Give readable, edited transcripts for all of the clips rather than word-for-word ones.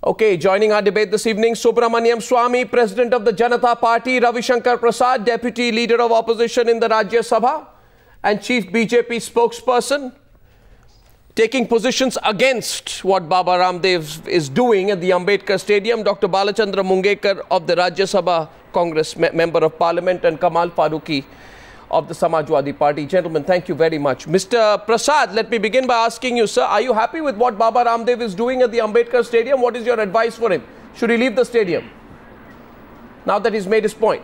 Okay, joining our debate this evening, Subramanian Swamy, President of the Janata Party, Ravi Shankar Prasad, Deputy Leader of Opposition in the Rajya Sabha and Chief BJP spokesperson, taking positions against what Baba Ramdev is doing at the Ambedkar Stadium, Dr. Balachandra Mungekar of the Rajya Sabha Congress Member of Parliament and Kamal Farooqi of the Samajwadi Party. Gentlemen, thank you very much. Mr. Prasad, let me begin by asking you, sir, are you happy with what Baba Ramdev is doing at the Ambedkar Stadium? What is your advice for him? Should he leave the stadium now that he's made his point?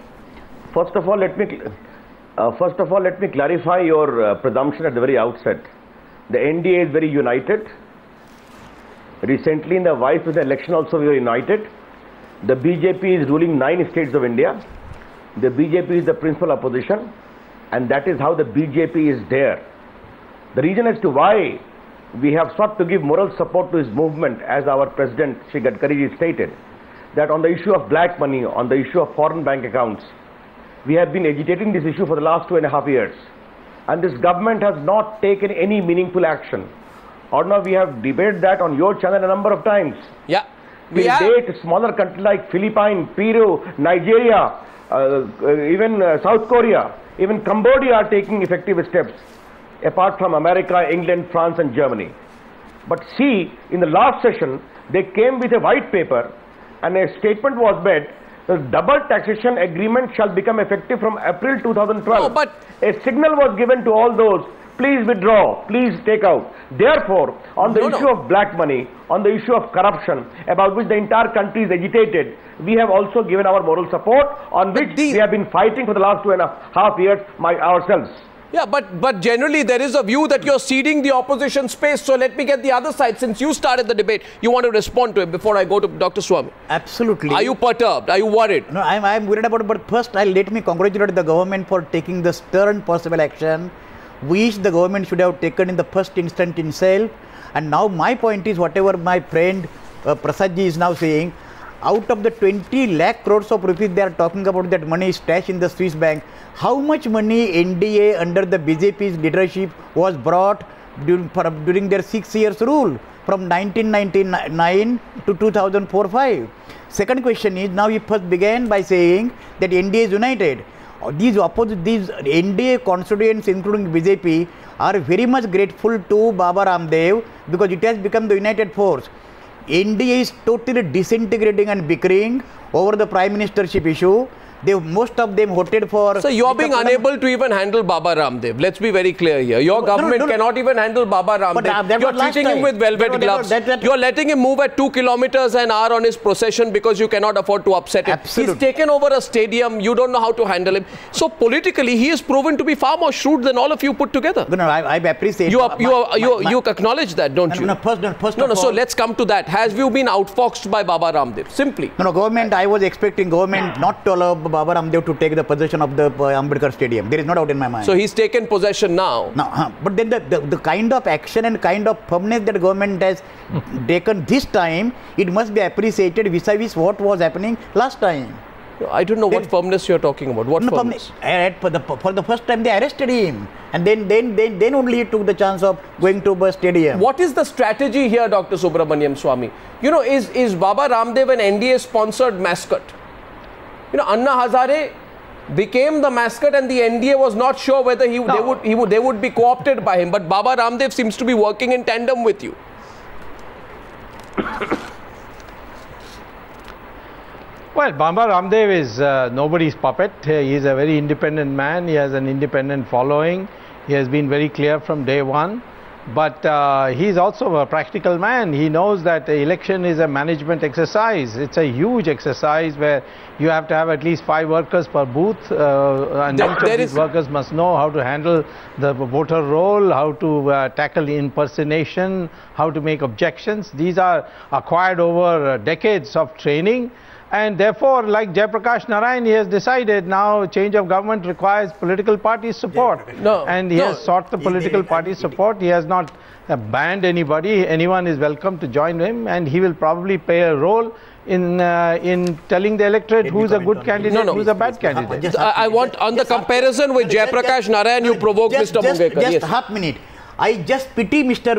First of all, let me clarify your presumption at the very outset. The NDA is very united. Recently in the vice president election also we were united. The BJP is ruling 9 states of India. The BJP is the principal opposition, and that is how the BJP is there. The reason as to why we have sought to give moral support to his movement, as our President Shri Gadkari stated, that on the issue of black money, on the issue of foreign bank accounts, we have been agitating this issue for the last 2.5 years. And this government has not taken any meaningful action. Or now we have debated that on your channel a number of times. Yeah. We date smaller countries like Philippines, Peru, Nigeria, even South Korea, even Cambodia are taking effective steps, apart from America, England, France and Germany. But see, in the last session, they came with a white paper and a statement was made that the double taxation agreement shall become effective from April 2012. No, but a signal was given to all those, please withdraw, please take out. Therefore, on the issue of black money, on the issue of corruption, about which the entire country is agitated, we have also given our moral support, on which we have been fighting for the last 2.5 years ourselves. Yeah, but generally there is a view that you're ceding the opposition space. So let me get the other side. Since you started the debate, you want to respond to it before I go to Dr. Swamy. Absolutely. Are you perturbed? Are you worried? No, I'm worried about it. But first, let me congratulate the government for taking the stern possible action, which the government should have taken in the first instant itself. And now my point is, whatever my friend Prasadji is now saying, out of the 20 lakh crores of rupees they are talking about, that money is stashed in the Swiss bank, how much money NDA under the BJP's leadership was brought during their 6 years rule from 1999 to 2004-05? Second question is, now we first began by saying that NDA is united. These NDA constituents, including BJP, are very much grateful to Baba Ramdev because it has become the united force. NDA is totally disintegrating and bickering over the prime ministership issue. Most of them voted for... So you're being unable to even handle Baba Ramdev. Let's be very clear here. Your government cannot even handle Baba Ramdev. You're treating him with velvet gloves. You're letting him move at 2 kilometers an hour on his procession because you cannot afford to upset him. Absolutely. He's taken over a stadium. You don't know how to handle him. So politically, he is proven to be far more shrewd than all of you put together. No, I appreciate... You acknowledge that, don't you? No, so let's come to that. Has you been outfoxed by Baba Ramdev? Simply. No, government, I was expecting government not to allow Baba Ramdev to take the possession of the Ambedkar Stadium. There is no doubt in my mind. So he's taken possession now. No, but then the kind of action and kind of firmness that government has taken this time, it must be appreciated vis-a-vis what was happening last time. I don't know what firmness you're talking about. What firmness? For the first time they arrested him, and then only he took the chance of going to the stadium. What is the strategy here, Dr. Subramanian Swamy? You know, is Baba Ramdev an NDA-sponsored mascot? You know, Anna Hazare became the mascot, and the NDA was not sure whether they would be co-opted by him. But Baba Ramdev seems to be working in tandem with you. Well, Baba Ramdev is nobody's puppet. He is a very independent man. He has an independent following. He has been very clear from day one. But he is also a practical man. He knows that the election is a management exercise. It's a huge exercise where you have to have at least 5 workers per booth, and each of these workers must know how to handle the voter roll, how to tackle impersonation, how to make objections. These are acquired over decades of training. And therefore, like Jayaprakash Narayan, he has decided now change of government requires political party support. And he has sought the political party support. He has not banned anybody. Anyone is welcome to join him, and he will probably play a role in telling the electorate who's a good candidate, who's a bad candidate. I want, on the comparison with Jayaprakash Narayan, you provoked Mr. Mungekar. Just half minute. I just pity Mr.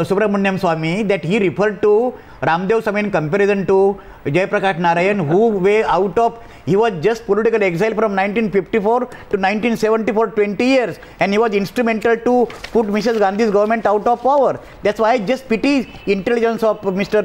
Subramanian Swamy that he referred to Ramdev Swamy in comparison to Jayaprakash Narayan, who were out of, he was just political exile from 1954 to 1974, 20 years, and he was instrumental to put Mrs. Gandhi's government out of power. That's why I just pity intelligence of Mr.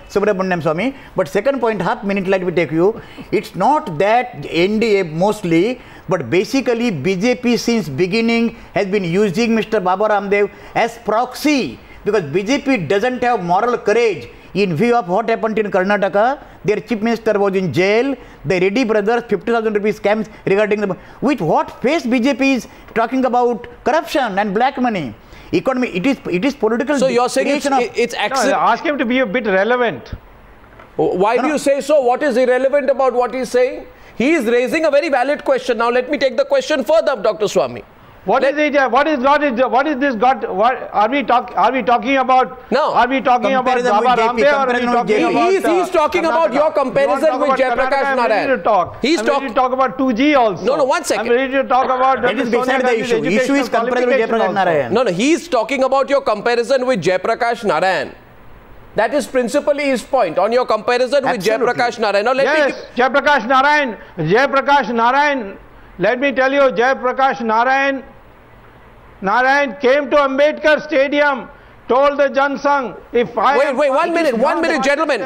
Subramanian Swamy. But second point, half minute let me take you, it's not that NDA mostly, but basically BJP since beginning has been using Mr. Baba Ramdev as proxy, because BJP doesn't have moral courage. In view of what happened in Karnataka, their chief minister was in jail, the Reddy brothers 50,000 rupees scams regarding the, with what face BJP is talking about corruption and black money. Economy, it is political. So you're saying it's no, ask him to be a bit relevant. Why do you say so? What is irrelevant about what he's saying? He is raising a very valid question. Now let me take the question further, Dr. Swamy. What is this got? What are we talking about? No. Are we talking about Baba Ramdev, or are we talking about? He's talking about your comparison with Jayaprakash Narayan. He's talking to talk about 2G also. No, 1 second. I'm ready to talk about. That is beside the issue. Issue is comparison with Jayaprakash Narayan. No, he's talking about your comparison with Jayaprakash Narayan. That is principally his point on your comparison with Jayaprakash Narayan. Now Jayaprakash Narayan. Let me tell you, Jayaprakash Narayan came to Ambedkar Stadium, told the Jansangh, if I wait, 1 minute, gentlemen.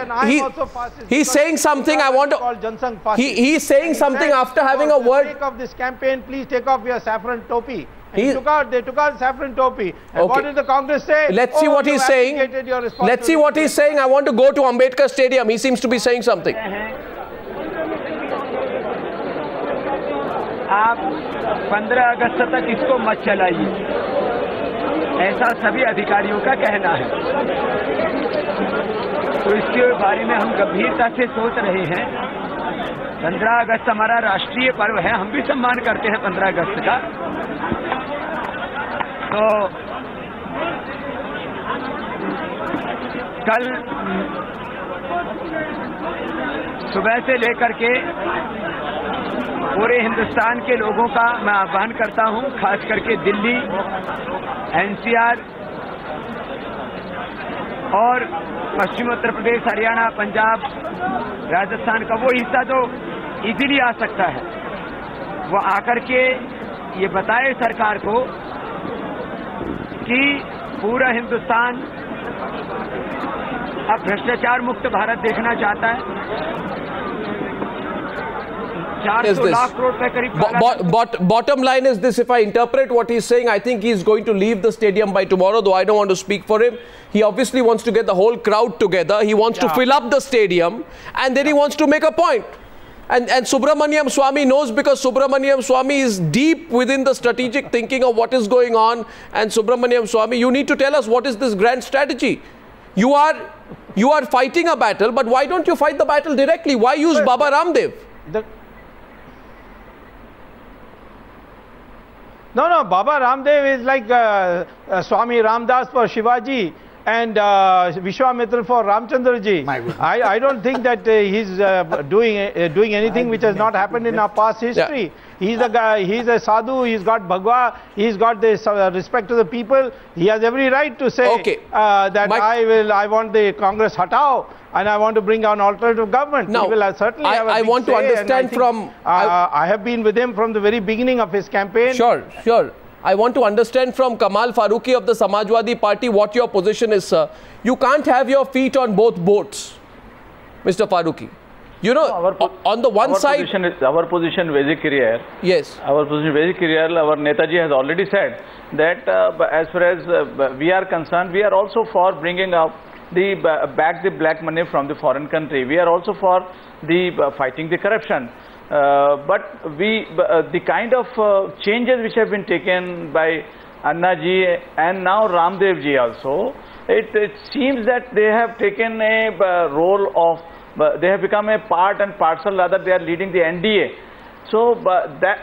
He's saying something. I want to. He's saying something after having a word. For the sake of this campaign, please take off your saffron topi. They took out saffron topi. And what did the Congress say? Let's see what he's saying. Let's see what he's saying. I want to go to Ambedkar Stadium. He seems to be saying something. आप 15 अगस्त तक इसको मत चलाइए, ऐसा सभी अधिकारियों का कहना है। तो इसके बारे में हम गंभीरता से सोच रहे हैं। 15 अगस्त हमारा राष्ट्रीय पर्व है, हम भी सम्मान करते हैं 15 अगस्त का। तो कल सुबह से लेकर के पूरे हिंदुस्तान के लोगों का मैं आह्वान करता हूं, खास करके दिल्ली, एनसीआर और पश्चिम उत्तर प्रदेश, हरियाणा, पंजाब, राजस्थान का वो हिस्सा जो इजीली आ सकता है, वो आकर के ये बताए सरकार को कि पूरा हिंदुस्तान अब भ्रष्टाचार मुक्त भारत देखना चाहता है। Bottom line is this: if I interpret what he's saying, I think he's going to leave the stadium by tomorrow, though I don't want to speak for him. He obviously wants to get the whole crowd together. He wants to fill up the stadium, and then he wants to make a point. And Subramanian Swamy knows, because Subramanian Swamy is deep within the strategic thinking of what is going on. And Subramanian Swamy, you need to tell us, what is this grand strategy? You are fighting a battle, but why don't you fight the battle directly? Why use Baba Ramdev? No, Baba Ramdev is like Swami Ramdas for Shivaji and Vishwamitra for Ramchandraji. I don't think that he's doing anything which has not happened in our past history. Yeah. He's a guy, he's a sadhu, he's got bhagwa, he's got this respect to the people. He has every right to say that I want the Congress hatao and I want to bring an alternative government. Now, he will certainly have a I want to understand from... I have been with him from the very beginning of his campaign. Sure. I want to understand from Kamal Farooqi of the Samajwadi Party what your position is, sir. You can't have your feet on both boats, Mr. Farooqi. You know, on the one side... Our position very clear. Yes. Our position very clear. Our Netaji has already said that as far as we are concerned, we are also for bringing up back the black money from the foreign country. We are also for the fighting the corruption. But the kind of changes which have been taken by Anna ji and now Ramdev ji also, it seems that they have taken a role of, they have become a part and parcel, rather they are leading the NDA. So that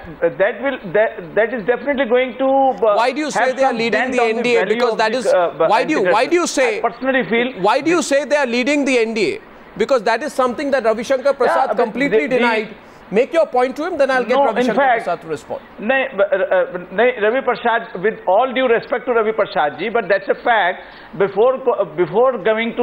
is definitely going to. Why do you say they are leading the NDA? Because that is why do you say? I personally feel. Why do you say they are leading the NDA? Because that is something that Ravi Shankar Prasad completely denied. Make your point to him, then I'll get Ravi Shankar Prasad to respond. Ravi Prasad, with all due respect to Ravi Prasad ji, but that's a fact. Before going to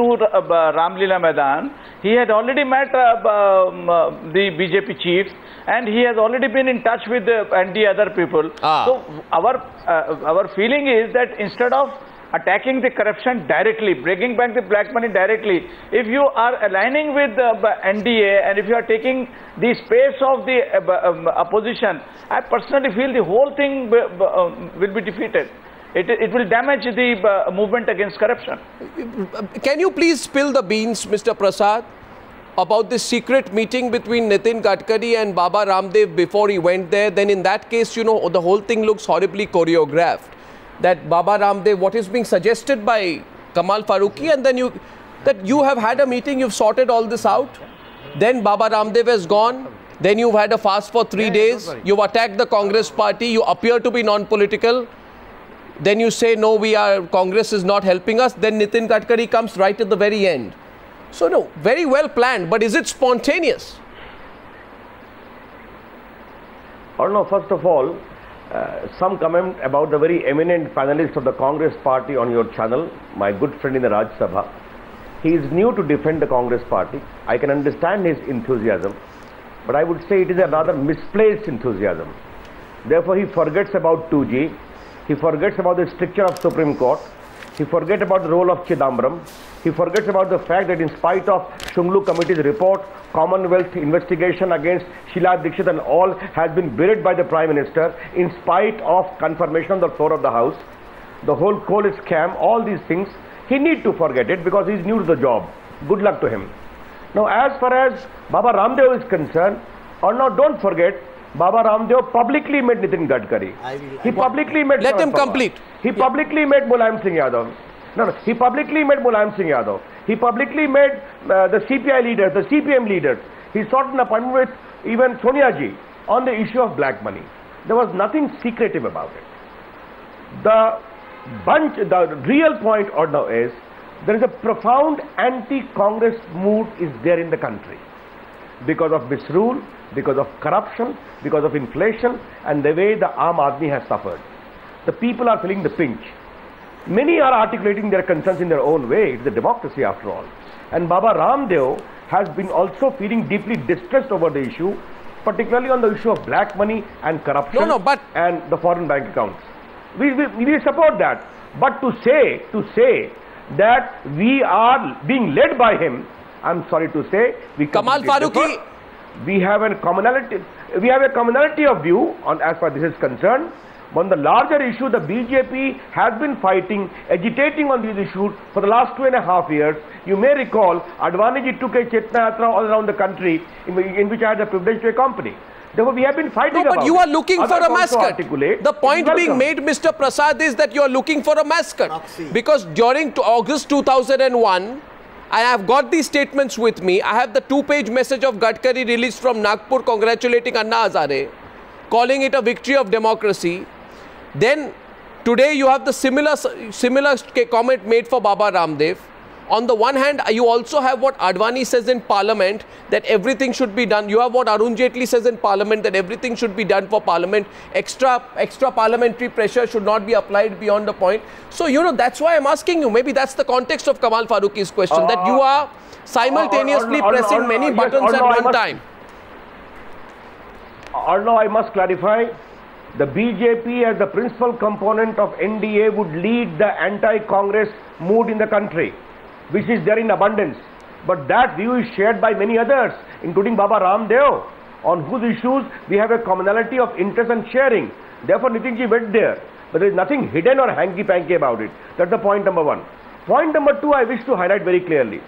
Ramlila Maidan, he had already met the BJP chiefs, and he has already been in touch with and the other people. So our feeling is that instead of attacking the corruption directly, bringing back the black money directly, if you are aligning with the NDA and if you are taking the space of the opposition, I personally feel the whole thing will be defeated. It will damage the movement against corruption. Can you please spill the beans, Mr. Prasad, about this secret meeting between Nitin Gadkari and Baba Ramdev before he went there? Then in that case, you know, the whole thing looks horribly choreographed. That Baba Ramdev, what is being suggested by Kamal Farooqui, and then you have had a meeting, you've sorted all this out. Then Baba Ramdev has gone. Then you've had a fast for 3 days. You've attacked the Congress party. You appear to be non-political. Then you say, no, Congress is not helping us. Then Nitin Gadkari comes right at the very end. So no, very well planned, but is it spontaneous? Or no, first of all, some comment about the very eminent panelist of the Congress party on your channel, my good friend in the Raj Sabha. He is new to defend the Congress party. I can understand his enthusiasm, but I would say it is a rather misplaced enthusiasm. Therefore, he forgets about 2G, he forgets about the stricture of Supreme Court, he forgets about the role of Chidambaram, he forgets about the fact that in spite of Shunglu Committee's report, Commonwealth investigation against Sheila Dikshit and all has been buried by the Prime Minister in spite of confirmation on the floor of the House. The whole coal is scam, all these things, he need to forget it because he is new to the job. Good luck to him. Now, as far as Baba Ramdev is concerned, or no, don't forget, Baba Ramdev publicly met Nitin Gadkari. He publicly met... Let him complete. He publicly met Mulayam Singh Yadav. No, he publicly met Mulayam Singh Yadav. He publicly met the CPI leaders, the CPM leaders. He sought an appointment with even Sonia ji on the issue of black money. There was nothing secretive about it. The real point now is there is a profound anti-Congress mood is there in the country because of misrule, because of corruption, because of inflation, and the way the Aam Aadmi has suffered. The people are feeling the pinch. Many are articulating their concerns in their own way. It's a democracy after all. And Baba Ramdev has been also feeling deeply distressed over the issue, particularly on the issue of black money and corruption and the foreign bank accounts. We support that. But to say that we are being led by him, I'm sorry to say, Kamal Farooqui, we have a commonality of view on as far as this is concerned. On the larger issue, the BJP has been fighting, agitating on these issues for the last 2.5 years. You may recall, Advani ji took a Chetna Yatra all around the country, in which I had the privilege to accompany. Therefore, we have been fighting about it. No, but you are looking for a mascot. The point being made, Mr. Prasad, is that you are looking for a mascot. Because during August 2001, I have got these statements with me. I have the 2-page message of Gadkari released from Nagpur congratulating Anna Hazare, calling it a victory of democracy. Then today you have the similar comment made for Baba Ramdev. On the one hand, you also have what Advani says in Parliament, that everything should be done. You have what Arun Jaitley says in Parliament, that everything should be done for Parliament. Extra parliamentary pressure should not be applied beyond the point. So, you know, that's why I'm asking you. Maybe that's the context of Kamal Farooqi's question, that you are simultaneously pressing many buttons at one time. Although I must clarify, the BJP as the principal component of NDA would lead the anti-Congress mood in the country, which is there in abundance. But that view is shared by many others, including Baba Ramdev, on whose issues we have a commonality of interest and sharing. Therefore, Nitinji went there. But there is nothing hidden or hanky-panky about it. That's the point number one. Point number two, I wish to highlight very clearly.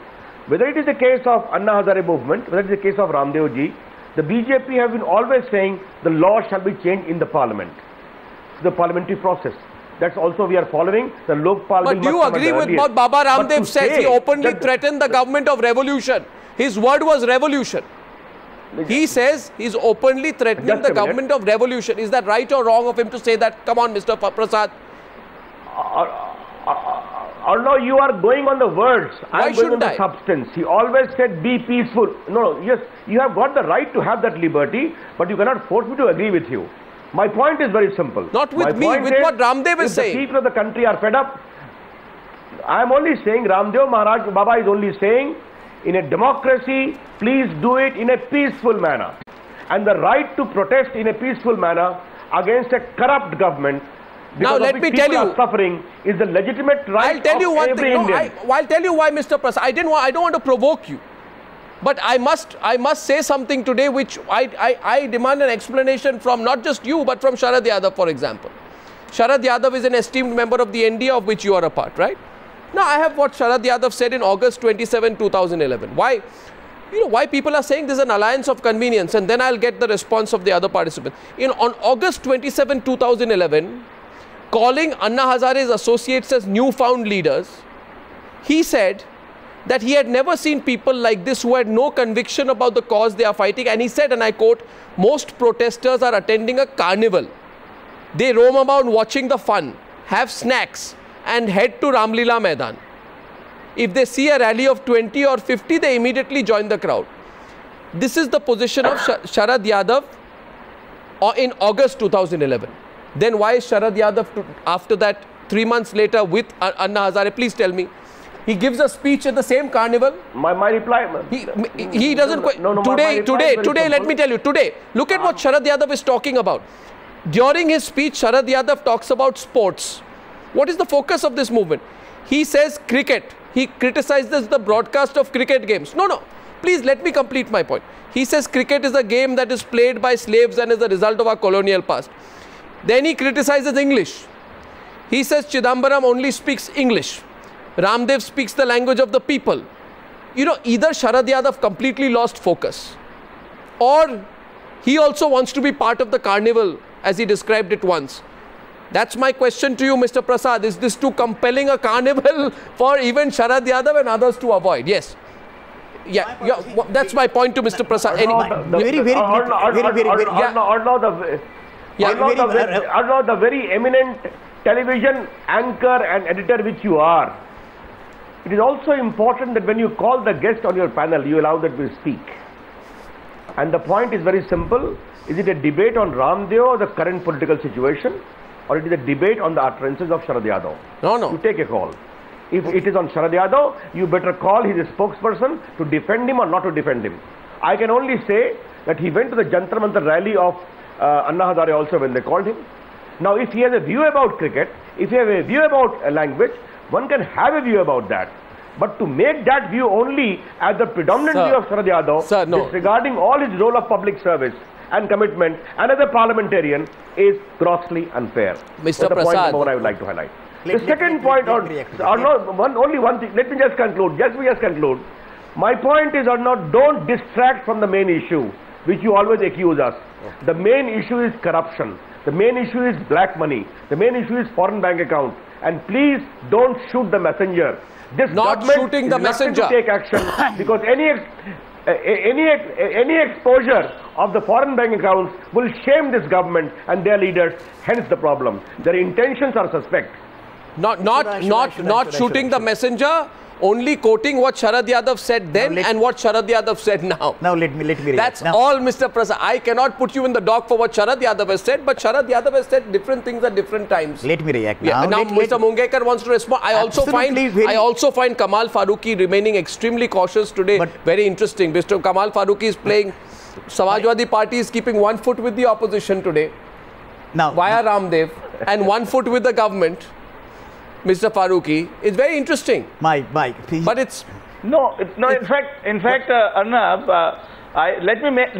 Whether it is the case of Anna Hazare movement, whether it is the case of Ramdev ji, the BJP have been always saying the law shall be changed in the parliament, the parliamentary process. That's also we are following. The Lokpal. But do you agree with what Baba Ramdev says? He openly threatened the government of revolution. His word was revolution. He says he's openly threatening the government of revolution. Is that right or wrong of him to say that? Come on, Mr. Prasad. Although you are going on the words, I am going on the I? substance. He always said, be peaceful. No, yes, you have got the right to have that liberty, but you cannot force me to agree with you. My point is very simple. Not with me, with what Ramdev is saying. The people of the country are fed up. I am only saying, Ramdev Maharaj Baba is only saying, in a democracy, please do it in a peaceful manner. And the right to protest in a peaceful manner against a corrupt government, now let me tell you, suffering, is the legitimate right I'll tell you one thing. I'll tell you why, Mr. Prasad. I don't want to provoke you, but I must say something today, which I demand an explanation from not just you, but from Sharad Yadav, for example. Sharad Yadav is an esteemed member of the NDA, of which you are a part, right? Now I have what Sharad Yadav said in August 27, 2011. Why? You know why people are saying there's an alliance of convenience, and then I'll get the response of the other participants. On August 27, 2011. Calling Anna Hazare's associates as newfound leaders, he said that he had never seen people like this who had no conviction about the cause they are fighting. And he said, and I quote, most protesters are attending a carnival. They roam about watching the fun, have snacks and head to Ramlila Maidan. If they see a rally of 20 or 50, they immediately join the crowd. This is the position of Sharad Yadav in August 2011. Then why is Sharad Yadav, after that, 3 months later with Anna Hazare, please tell me, he gives a speech at the same carnival? My reply... He doesn't... Today, let me tell you, today, look at what Sharad Yadav is talking about. During his speech, Sharad Yadav talks about sports. What is the focus of this movement? He says cricket. He criticizes the broadcast of cricket games. No. Please let me complete my point. He says cricket is a game that is played by slaves and is a result of our colonial past. Then he criticizes English. He says Chidambaram only speaks English. Ramdev speaks the language of the people. You know, either Sharad Yadav completely lost focus, or he also wants to be part of the carnival as he described it once. That's my question to you, Mr. Prasad. Is this too compelling a carnival for even Sharad Yadav and others to avoid? Yes. Yeah, that's my point to Mr. Prasad. The very eminent television anchor and editor which you are, it is also important that when you call the guest on your panel, you allow them to speak. And the point is very simple. Is it a debate on Ramdev or the current political situation, or it is a debate on the utterances of Sharad Yadav? No. You take a call. If it is on Sharad Yadav, you better call his spokesperson to defend him or not to defend him. I can only say that he went to the Jantar Mantar rally of Anna Hazare also when they called him. Now, if he has a view about cricket, if he has a view about language, one can have a view about that. But to make that view only as the predominant view of Sharad Yadav, disregarding all his role of public service and commitment and as a parliamentarian, is grossly unfair. Mr. That's the Prasad, point I would like to highlight. The second point, only one thing. Let me just conclude. Just conclude. My point is, don't distract from the main issue, which you always accuse us. The main issue is corruption. The main issue is black money. The main issue is foreign bank account. And please don't shoot the messenger. This not shooting the messenger. To take action because any exposure of the foreign bank accounts will shame this government and their leaders. Hence the problem. Their intentions are suspect. Not shooting the messenger. Only quoting what Sharad Yadav said then and what Sharad Yadav said now. Now let me That's all, Mr. Prasad. I cannot put you in the dock for what Sharad Yadav has said, but Sharad Yadav has said different things at different times. Let me react now. Now Mr. Mungekar wants to respond. I also find Kamal Farooqi remaining extremely cautious today. But very interesting. Mr. Kamal Farooqi is playing. Samajwadi Party is keeping 1 foot with the opposition today. Now via Ramdev and 1 foot with the government. Mr. Farooqi, it's very interesting. But it's no. In fact, Arnab, let me make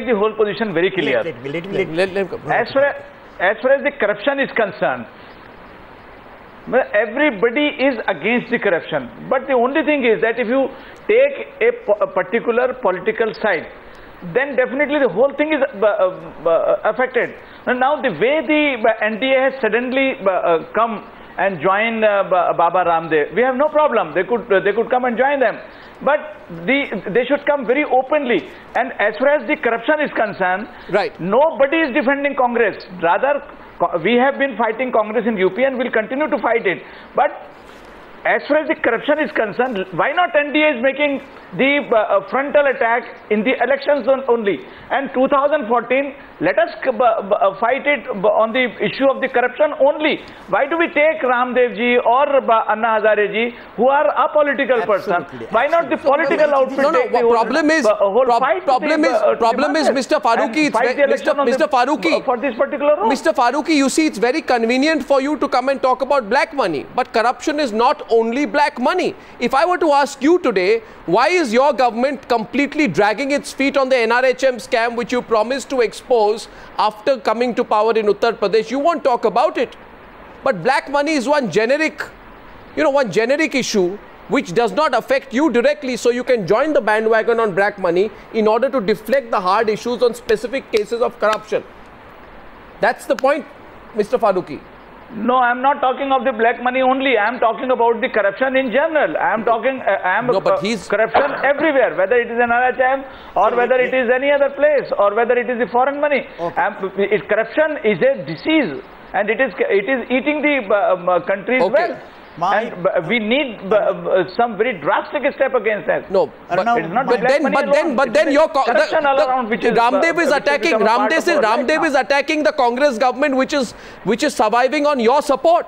the whole position very clear. As far as the corruption is concerned, everybody is against the corruption. But the only thing is that if you take a particular political side, then definitely the whole thing is affected. Now the way the NDA has suddenly come and join Baba Ramdev, we have no problem. They could come and join them, but they should come very openly. And as far as the corruption is concerned, right, nobody is defending Congress. Rather, we have been fighting Congress in UP and will continue to fight it. But as far as the corruption is concerned, why not NDA is making the frontal attack in the elections only? And 2014, let us fight it on the issue of the corruption only. Why do we take Ramdev ji or Anna Hazare ji, who are a political person? Why not the political outfit? Problem is, Mr. Farooqui, Mr. Farooqui, for this particular role. Mr. Farooqui, you see, it's very convenient for you to come and talk about black money, but corruption is not only black money. If I were to ask you today, why is your government completely dragging its feet on the NRHM scam which you promised to expose after coming to power in Uttar Pradesh? You won't talk about it. But black money is one generic, one generic issue which does not affect you directly, so you can join the bandwagon on black money in order to deflect the hard issues on specific cases of corruption. That's the point, Mr. Farooqui. No, I am not talking of the black money only. I am talking about the corruption in general. I am talking corruption everywhere, whether it is an NRHM or whether it is any other place or whether it is the foreign money. Okay. Corruption is a disease and it is eating the country's wealth. And we need some very drastic step against that. No, but then your Ramdev is attacking. Ramdev is attacking the Congress government, which is surviving on your support.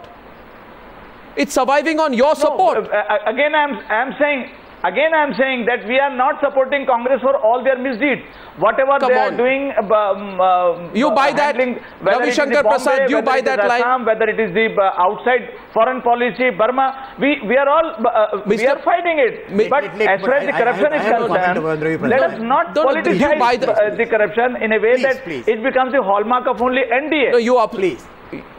It's surviving on your support. Again, I'm saying that we are not supporting Congress for all their misdeeds. Whatever they are doing, you buy that, Ravi Shankar Prasad, you buy that line. Whether it is the outside foreign policy, Burma, we are all we are fighting it. But as far as the corruption is concerned, let us not politicize the corruption in a way that it becomes the hallmark of only NDA. No, you are please.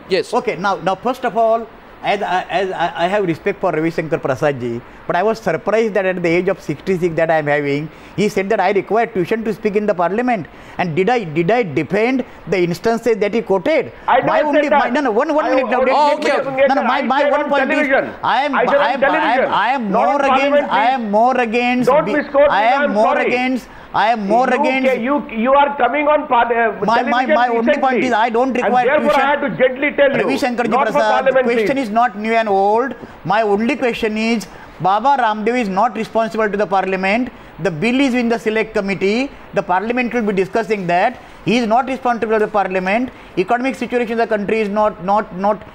Yes. Okay. Now, first of all, as I have respect for Ravi Shankar Prasad ji, but I was surprised that at the age of 66 that I am having, he said that I require tuition to speak in the parliament. And did I defend the instances that he quoted? I my only my, no, one minute now. My one point is I am more against. Don't misquote me. I am more against. You are coming on my only point is I don't require tuition. I had to gently tell you. Ravi Shankar Prasad, the question is not new and old. My only question is, Baba Ramdev is not responsible to the parliament. The bill is in the select committee. The parliament will be discussing that. He is not responsible to the parliament. Economic situation of the country is not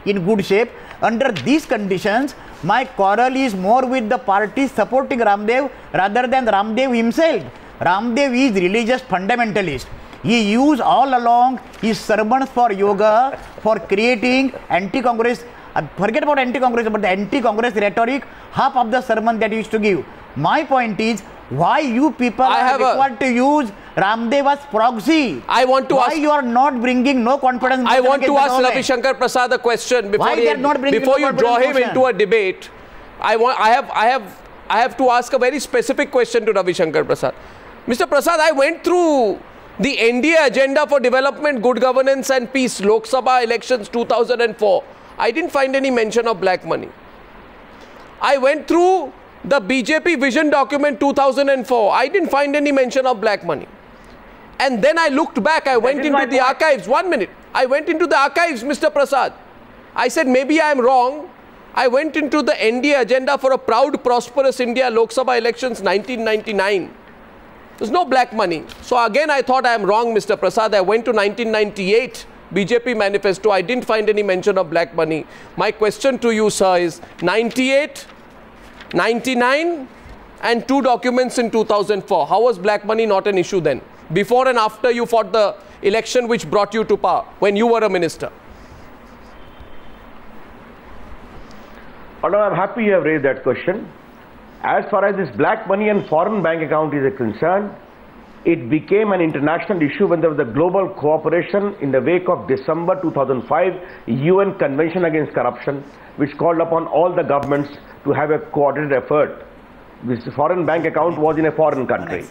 in good shape. Under these conditions, my quarrel is more with the parties supporting Ramdev rather than Ramdev himself. Ramdev is religious fundamentalist. He used all along his sermons for yoga, for creating anti-Congress. Forget about anti-Congress, but the anti-Congress rhetoric, half of the sermon that he used to give. My point is, why you people are required to use Ramdev as proxy? I want to ask. Why you are not bringing no confidence? I want to ask Ravi Shankar Prasad a question before you draw him into a debate. I have to ask a very specific question to Ravi Shankar Prasad. Mr. Prasad, I went through the NDA agenda for development, good governance and peace, Lok Sabha elections 2004. I didn't find any mention of black money. I went through the BJP vision document 2004. I didn't find any mention of black money. And then I looked back, I went into the archives. 1 minute. I went into the archives, Mr. Prasad. I said, maybe I am wrong. I went into the NDA agenda for a proud, prosperous India, Lok Sabha elections 1999. There's no black money. So again, I thought I am wrong, Mr. Prasad. I went to 1998 BJP manifesto. I didn't find any mention of black money. My question to you, sir, is 98, 99 and 2 documents in 2004. How was black money not an issue then? Before and after you fought the election which brought you to power, when you were a minister? Although I'm happy you have raised that question. As far as this black money and foreign bank account is concerned, it became an international issue when there was a global cooperation in the wake of December 2005 UN Convention Against Corruption, which called upon all the governments to have a coordinated effort. This foreign bank account was in a foreign country.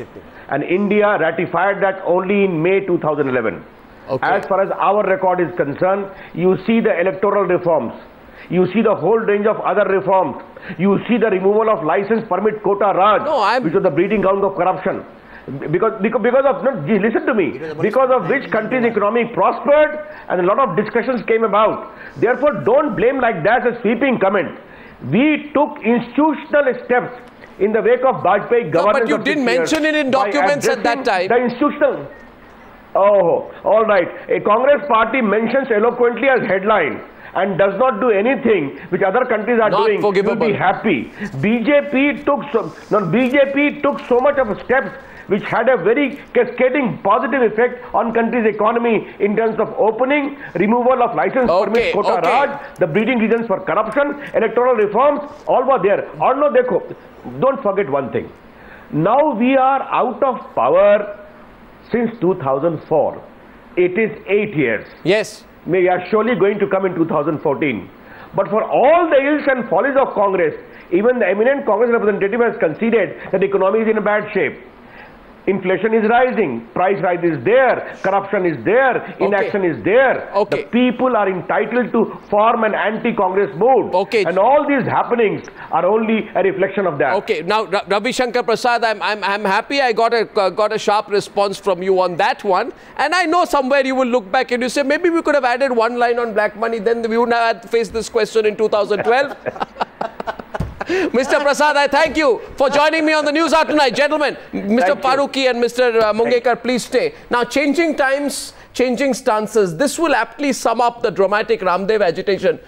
And India ratified that only in May 2011. Okay. As far as our record is concerned, you see the electoral reforms. You see the whole range of other reforms. You see the removal of license permit quota Raj, which was the breeding ground of corruption. Because of, no, listen to me, because of which country's economy prospered and a lot of discussions came about. Therefore, don't blame like that as sweeping comment. We took institutional steps in the wake of Bajpayee governance. No, but you didn't mention it in documents at that time. The institutional. Oh, all right. A Congress party mentions eloquently as headline and does not do anything which other countries are doing. You'll be happy. BJP took so much of steps which had a very cascading positive effect on country's economy in terms of opening, removal of license permit, quota Raj, the breeding reasons for corruption, electoral reforms, all were there. Or no, dekho, don't forget one thing. Now we are out of power since 2004. It is 8 years. Yes. We are surely going to come in 2014. But for all the ills and follies of Congress, even the eminent Congress representative has conceded that the economy is in a bad shape. Inflation is rising, price rise is there, corruption is there, inaction is there. The people are entitled to form an anti-Congress mood. And all these happenings are only a reflection of that. Okay, now Ravi Shankar Prasad, I'm happy I got a sharp response from you on that one. And I know somewhere you will look back and you say, maybe we could have added one line on black money, then we wouldn't have had to face this question in 2012. Mr. Prasad, I thank you for joining me on the Newshour tonight. Gentlemen, Mr. Farooqi and Mr. Mungekar, please stay. Now, changing times, changing stances. This will aptly sum up the dramatic Ramdev agitation.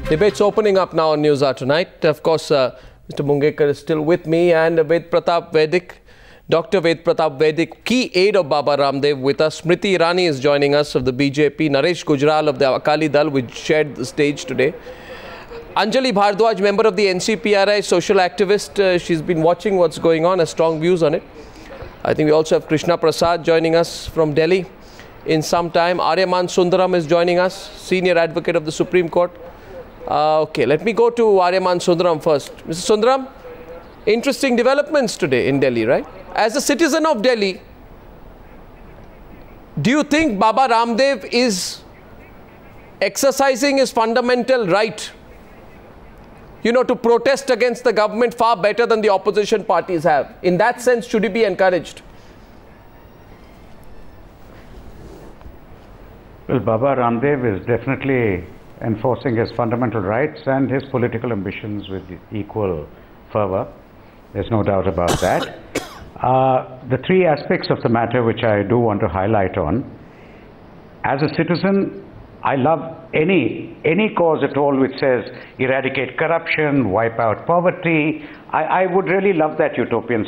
Debates opening up now on Newshour tonight. Of course, Mr. Mungekar is still with me, and Ved Pratap Vedic, Dr. Ved Pratap Vedic, key aide of Baba Ramdev with us. Smriti Irani is joining us of the BJP. Naresh Gujral of the Akali Dal, which shared the stage today. Anjali Bhardwaj, member of the NCPRI, social activist. She's been watching what's going on, has strong views on it. I think we also have Krishna Prasad joining us from Delhi in some time. Aryaman Sundaram is joining us, senior advocate of the Supreme Court. Okay, let me go to Aryaman Sundaram first. Mr. Sundaram, interesting developments today in Delhi, right? As a citizen of Delhi, do you think Baba Ramdev is exercising his fundamental right, to protest against the government far better than the opposition parties have? In that sense, should he be encouraged? Well, Baba Ramdev is definitely enforcing his fundamental rights and his political ambitions with equal fervor. There's no doubt about that. The three aspects of the matter which I do want to highlight on. As a citizen, I love any cause at all which says eradicate corruption, wipe out poverty. I would really love that utopian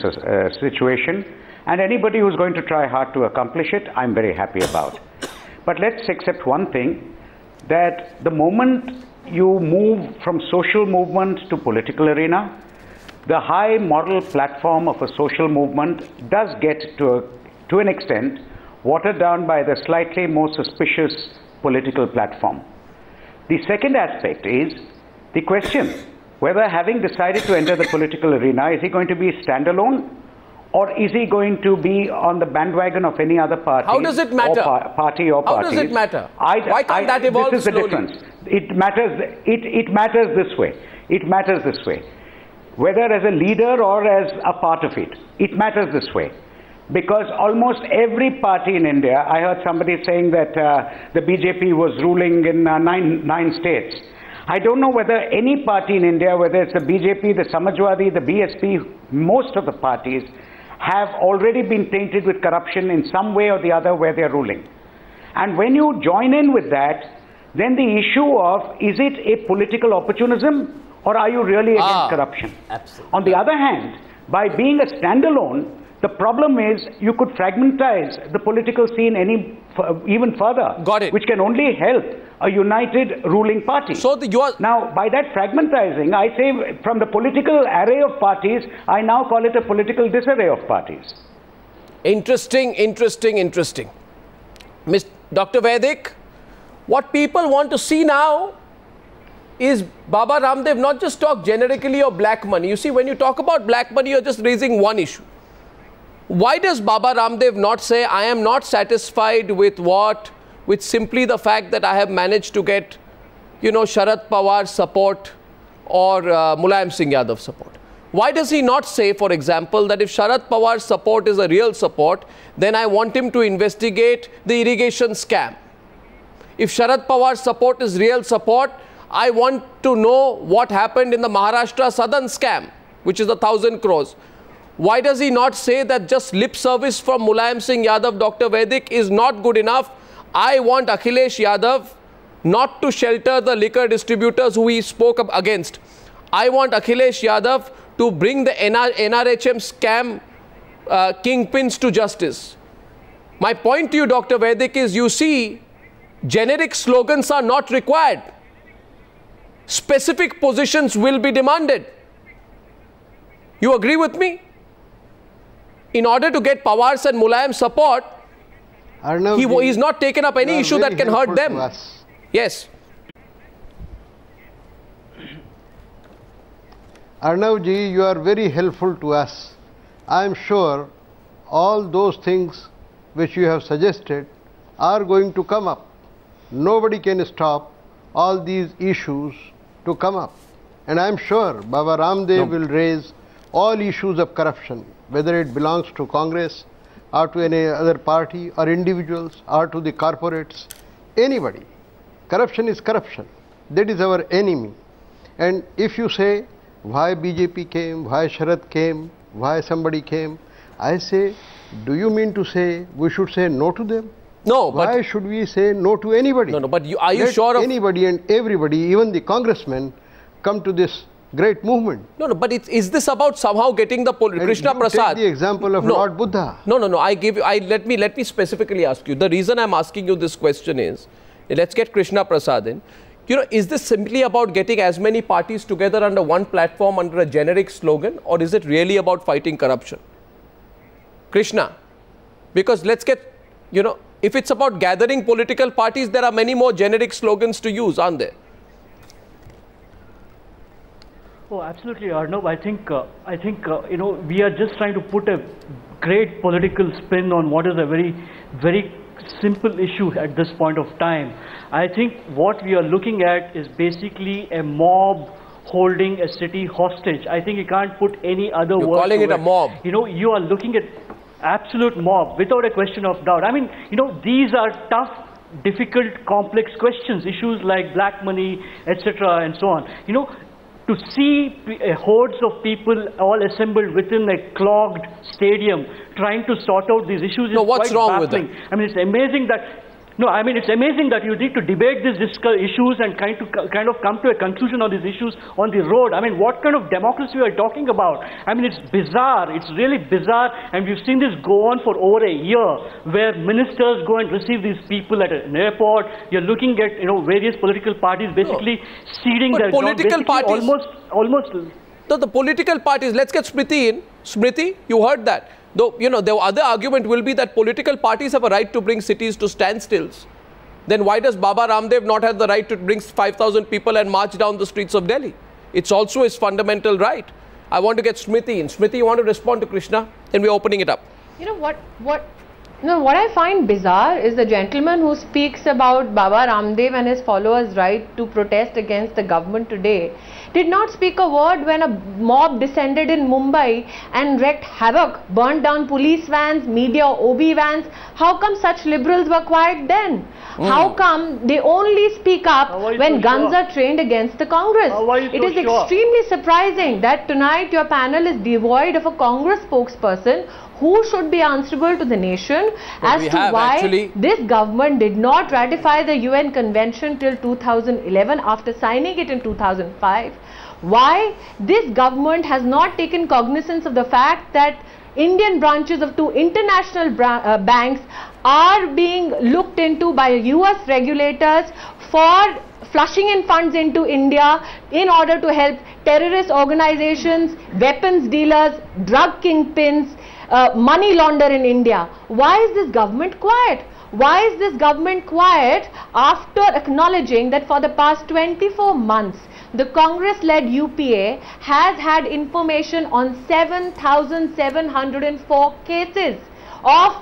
situation. And anybody who's going to try hard to accomplish it, I'm very happy about. But let's accept one thing, that the moment you move from social movement to political arena, the high moral platform of a social movement does get to an extent watered down by the slightly more suspicious political platform. The second aspect is the question whether, having decided to enter the political arena, is he going to be standalone or is he going to be on the bandwagon of any other party? How does it matter? Party or parties? How does it matter? Why can't that evolve This is slowly? the difference. It matters this way. It matters this way. Whether as a leader or as a part of it, it matters this way. Because almost every party in India, I heard somebody saying that the BJP was ruling in nine states. I don't know whether any party in India, whether it's the BJP, the Samajwadi, the BSP, most of the parties have already been tainted with corruption in some way or the other where they're ruling. And when you join in with that, then the issue of, is it a political opportunism or are you really against corruption? Absolutely. On the other hand, by being a standalone, the problem is you could fragmentize the political scene even further. Got it. Which can only help a united ruling party. So now, by that fragmentizing, I say from the political array of parties, I now call it a political disarray of parties. Interesting. Dr. Vedic, what people want to see now is Baba Ramdev not just talk generically of black money. You see, when you talk about black money, you're just raising one issue. Why does Baba Ramdev not say, I am not satisfied with simply the fact that I have managed to get, Sharad Pawar's support or Mulayam Singh Yadav support? Why does he not say, for example, that if Sharad Pawar's support is a real support, then I want him to investigate the irrigation scam? If Sharad Pawar's support is real support, I want to know what happened in the Maharashtra Southern scam, which is the 1,000 crores. Why does he not say that just lip service from Mulayam Singh Yadav, Dr. Vaidik is not good enough? I want Akhilesh Yadav not to shelter the liquor distributors who he spoke against. I want Akhilesh Yadav to bring the NRHM scam kingpins to justice. My point to you, Dr. Vaidik, is you see, generic slogans are not required. Specific positions will be demanded. You agree with me? In order to get Pawar's and Mulayam's support, he's not taken up any issue that can hurt them. Yes. Arnavji, you are very helpful to us. I am sure all those things which you have suggested are going to come up. Nobody can stop all these issues to come up. And I am sure Baba Ramdev will raise all issues of corruption, whether it belongs to Congress or to any other party or individuals or to the corporates, anybody. Corruption is corruption. That is our enemy. And if you say, why BJP came, why Sharad came, why somebody came, I say, do you mean to say we should say no to them? No, but why should we say no to anybody? No, but are you sure of anybody and everybody, even the congressmen, come to this great movement? No, but is this about somehow getting the Krishna Prasad? Take the example of Lord Buddha. No. Let me specifically ask you. The reason I'm asking you this question is, let's get Krishna Prasad in. You know, is this simply about getting as many parties together under one platform under a generic slogan, or is it really about fighting corruption? Krishna, because let's get, you know, if it's about gathering political parties, there are many more generic slogans to use, aren't there? Oh, absolutely, Arnav. I think you know, we are just trying to put a great political spin on what is a very, very simple issue at this point of time. I think what we are looking at is basically a mob holding a city hostage. I think you can't put any other word. You're calling it a mob. You know, you are looking at absolute mob without a question of doubt. I mean, you know, these are tough, difficult, complex questions, issues like black money, etc. and so on. You know, to see hordes of people all assembled within a clogged stadium trying to sort out these issues is what's quite wrong baffling. with that? I mean, it's amazing that it's amazing that you need to debate these issues and kind of come to a conclusion on these issues on the road. I mean, what kind of democracy are you talking about? I mean, it's bizarre. It's really bizarre, and we've seen this go on for over a year, where ministers go and receive these people at an airport. You're looking at, you know, various political parties basically ceding their political parties almost. So the political parties. Let's get Smriti in. Smriti, you heard that. Though, you know, the other argument will be that political parties have a right to bring cities to standstills. Then why does Baba Ramdev not have the right to bring 5,000 people and march down the streets of Delhi? It's also his fundamental right. I want to get Smriti in. Smriti, you want to respond to Krishna? Then we're opening it up. You know what I find bizarre is the gentleman who speaks about Baba Ramdev and his followers' right to protest against the government today did not speak a word when a mob descended in Mumbai and wreaked havoc, burnt down police vans, media OB vans. How come such liberals were quiet then? How come they only speak up when guns are trained against the Congress? It is extremely surprising that tonight your panel is devoid of a Congress spokesperson who should be answerable to the nation as to why this government did not ratify the UN Convention till 2011 after signing it in 2005. Why this government has not taken cognizance of the fact that Indian branches of two international banks are being looked into by US regulators for flushing in funds into India in order to help terrorist organizations, weapons dealers, drug kingpins, money launder in India. Why is this government quiet? Why is this government quiet after acknowledging that for the past 24 months, the Congress-led UPA has had information on 7,704 cases of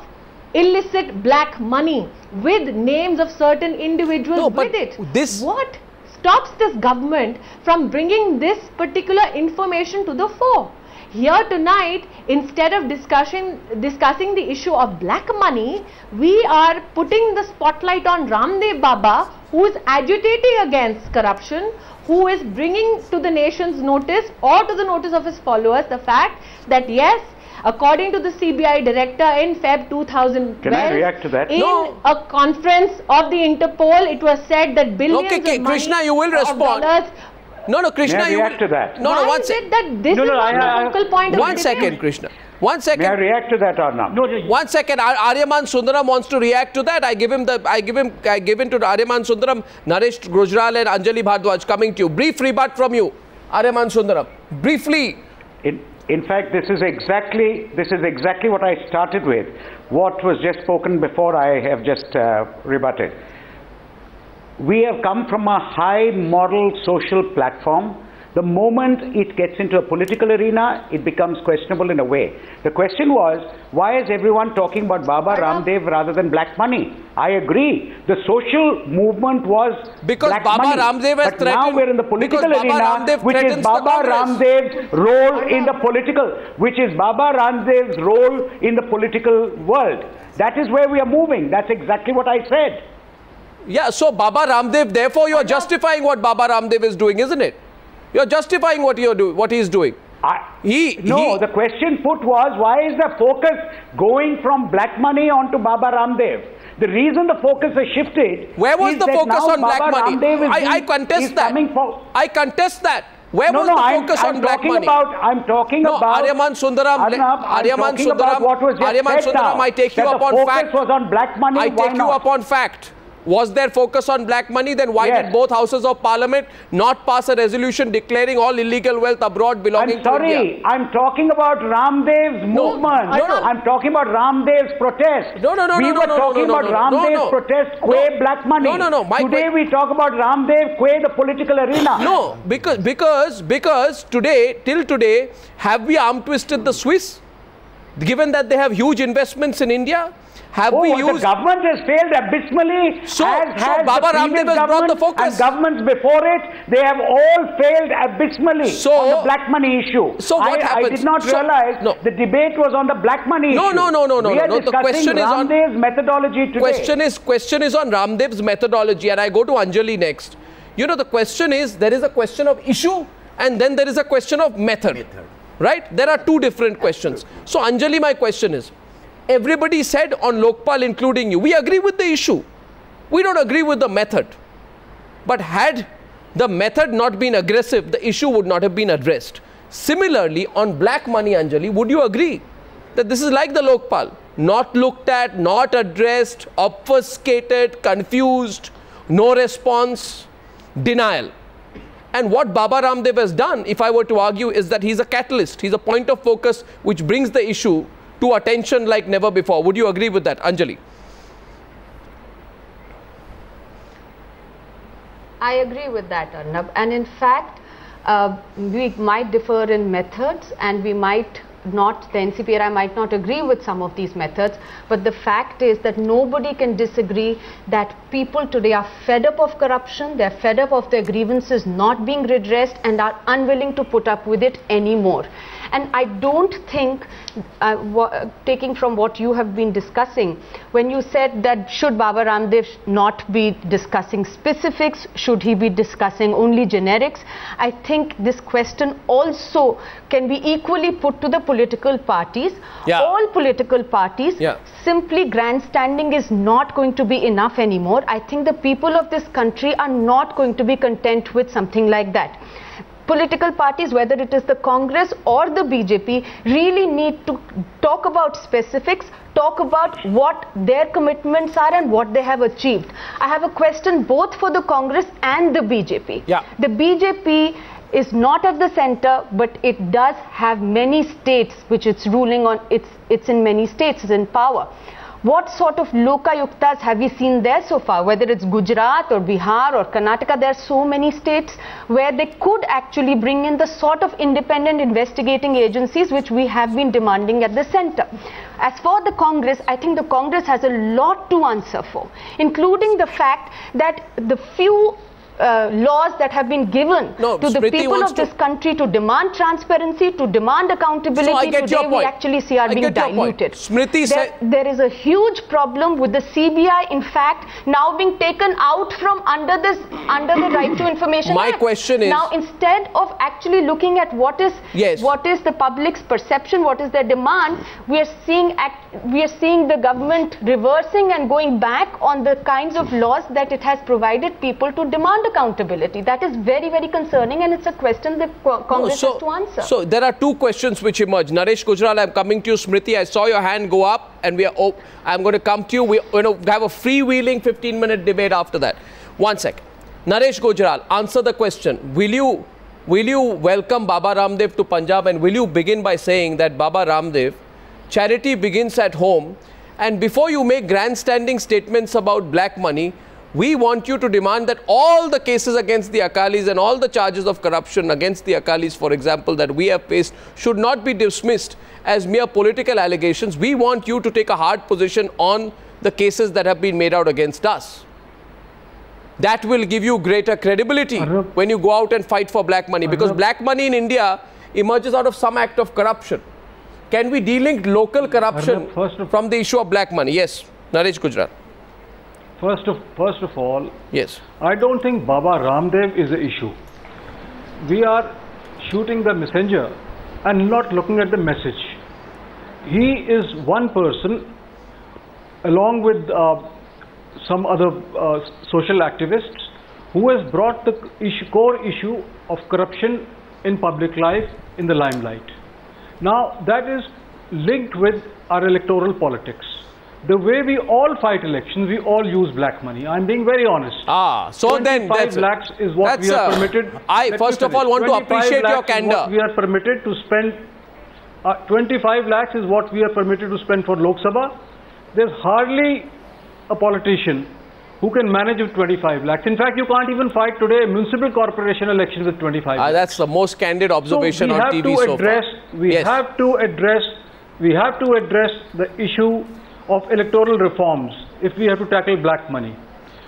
illicit black money with names of certain individuals with it? What stops this government from bringing this particular information to the fore? here tonight, instead of discussing the issue of black money, we are putting the spotlight on Ramdev Baba, who is agitating against corruption, who is bringing to the nation's notice or to the notice of his followers the fact that yes, according to the CBI director in Feb 2012, Can I react to that? in a conference of the Interpol, it was said that billions of money Krishna, you will respond. No, Krishna, you react to that. No, why is it that this is not the focal point of one second, Krishna. 1 second. May I react to that or not? No, 1 second. Aryaman Sundaram wants to react to that. I give in to Aryaman Sundaram, Naresh Gujral and Anjali Bhardwaj. Coming to you. Brief rebut from you, Aryaman Sundaram. Briefly. In fact, this is exactly what I started with. What was just spoken before I have just rebutted. We have come from a high moral social platform. The moment it gets into a political arena, it becomes questionable in a way. The question was, why is everyone talking about Baba Ramdev rather than black money? I agree. The social movement was because black Baba money. Ramdev has but now we're in the political arena, which is Baba Ramdev's role in the political world. That is where we are moving. That's exactly what I said. Yeah, so Baba Ramdev, therefore you are justifying what Baba Ramdev is doing, isn't it? You're justifying what he is doing. The question put was, why is the focus going from black money onto Baba Ramdev? The reason the focus has shifted. Where was the focus on black money? I contest that. I contest that. Where was the focus on black money? I'm talking about Aryaman Sundaram. Aryaman Sundaram, I take you upon fact. The focus was on black money. I take you upon fact. Was there focus on black money? Then why did both houses of parliament not pass a resolution declaring all illegal wealth abroad belonging to India? I'm talking about Ramdev's movement. I'm talking about Ramdev's protest. We were talking about Ramdev's protest, black money. Today we talk about Ramdev, the political arena. No, because till today, have we arm twisted the Swiss? Given that they have huge investments in India? Have we used... The government has failed abysmally. So Baba Ramdev has brought the focus. And governments before it, they have all failed abysmally on the black money issue. So what happens? I did not realize the debate was on the black money issue. No. The question is on Ramdev's methodology today. Question is on Ramdev's methodology, and I go to Anjali next. You know, the question is, there is a question of issue, and then there is a question of method. Right? There are two different questions. So Anjali, my question is, everybody said on Lokpal, including you, we agree with the issue. We don't agree with the method. But had the method not been aggressive, the issue would not have been addressed. Similarly, on black money, Anjali, would you agree that this is like the Lokpal? Not looked at, not addressed, obfuscated, confused, no response, denial. And what Baba Ramdev has done, if I were to argue, is that he's a catalyst. He's a point of focus which brings the issue to attention like never before. Would you agree with that, Anjali? I agree with that, Arnab. And in fact, we might differ in methods, and we might not, the NCP and I might not agree with some of these methods, but the fact is that nobody can disagree that people today are fed up of corruption, they're fed up of their grievances not being redressed, and are unwilling to put up with it anymore. And I don't think, taking from what you have been discussing, when you said that should Baba Ramdev not be discussing specifics, should he be discussing only generics, I think this question also can be equally put to the political parties. All political parties, simply grandstanding is not going to be enough anymore. I think the people of this country are not going to be content with something like that. Political parties, whether it is the Congress or the BJP, really need to talk about specifics, talk about what their commitments are and what they have achieved. I have a question both for the Congress and the BJP. The BJP is not at the center, but it does have many states which it's ruling on. It's in many states, it's in power. What sort of lokayuktas have we seen there so far? Whether it's Gujarat or Bihar or Karnataka, there are so many states where they could actually bring in the sort of independent investigating agencies which we have been demanding at the center. As for the Congress, I think the Congress has a lot to answer for, including the fact that the few laws that have been given to the people of this country to demand transparency, to demand accountability, today we actually see are being diluted. There is a huge problem with the CBI, in fact, now being taken out from under the Right to Information My Act. question is, now instead of actually looking at what is the public's perception, what is their demand, we are seeing the government reversing and going back on the kinds of laws that it has provided people to demand accountability. That is very, very concerning, and it's a question that Congress has to answer. So there are two questions which emerge. Naresh Gujral, I'm coming to you. Smriti, I saw your hand go up, and I'm going to come to you. We're going to have a freewheeling 15-minute debate after that. One sec. Naresh Gujral, answer the question. Will you welcome Baba Ramdev to Punjab, and will you begin by saying that Baba Ramdev, charity begins at home, and before you make grandstanding statements about black money, we want you to demand that all the cases against the Akalis and all the charges of corruption against the Akalis, for example, that we have faced should not be dismissed as mere political allegations. We want you to take a hard position on the cases that have been made out against us. That will give you greater credibility when you go out and fight for black money, because black money in India emerges out of some act of corruption. Can we delink local corruption from the issue of black money? Yes, Naresh Gujral. First of all, yes, I don't think Baba Ramdev is the issue. We are shooting the messenger and not looking at the message. He is one person, along with some other social activists, who has brought the core issue of corruption in public life in the limelight. Now, that is linked with our electoral politics. The way we all fight elections, we all use black money. I'm being very honest. So then 25 lakhs is what we are permitted. I first of all want to appreciate your candor. We are permitted to spend 25 lakhs is what we are permitted to spend for Lok Sabha. There's hardly a politician who can manage with 25 lakhs. In fact, you can't even fight today a municipal corporation election with 25 lakhs. That's the most candid observation on TV so far. We have to address the issue of electoral reforms if we have to tackle black money.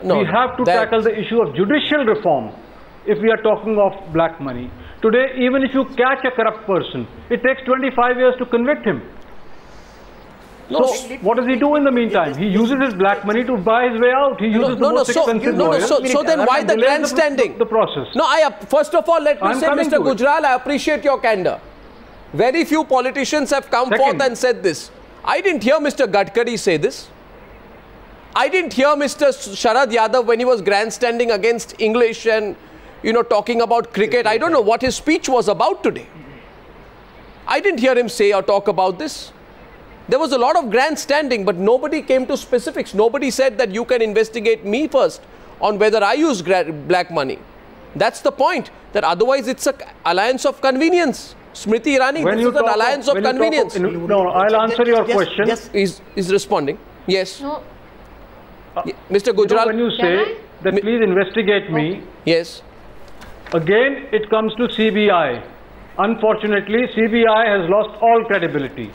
We have to tackle the issue of judicial reform if we are talking of black money. Today, even if you catch a corrupt person, it takes 25 years to convict him. So, what does he do in the meantime? He uses his black money to buy his way out. He uses the most expensive lawyers. So then why the grandstanding? The process. No, first of all, let me say, Mr. Gujral, I appreciate your candor. Very few politicians have come forth and said this. I didn't hear Mr. Gadkari say this. I didn't hear Mr. Sharad Yadav when he was grandstanding against English and, talking about cricket. I don't know what his speech was about today. I didn't hear him say or talk about this. There was a lot of grandstanding, but nobody came to specifics. Nobody said that you can investigate me first on whether I use black money. That's the point. That otherwise it's an alliance of convenience. Smriti Irani, this is an alliance of convenience. No, I'll answer your question. Yes, he's responding. Yes. No. Mr. Gujral. When you say that please investigate me. Yes. Again, it comes to CBI. Unfortunately, CBI has lost all credibility.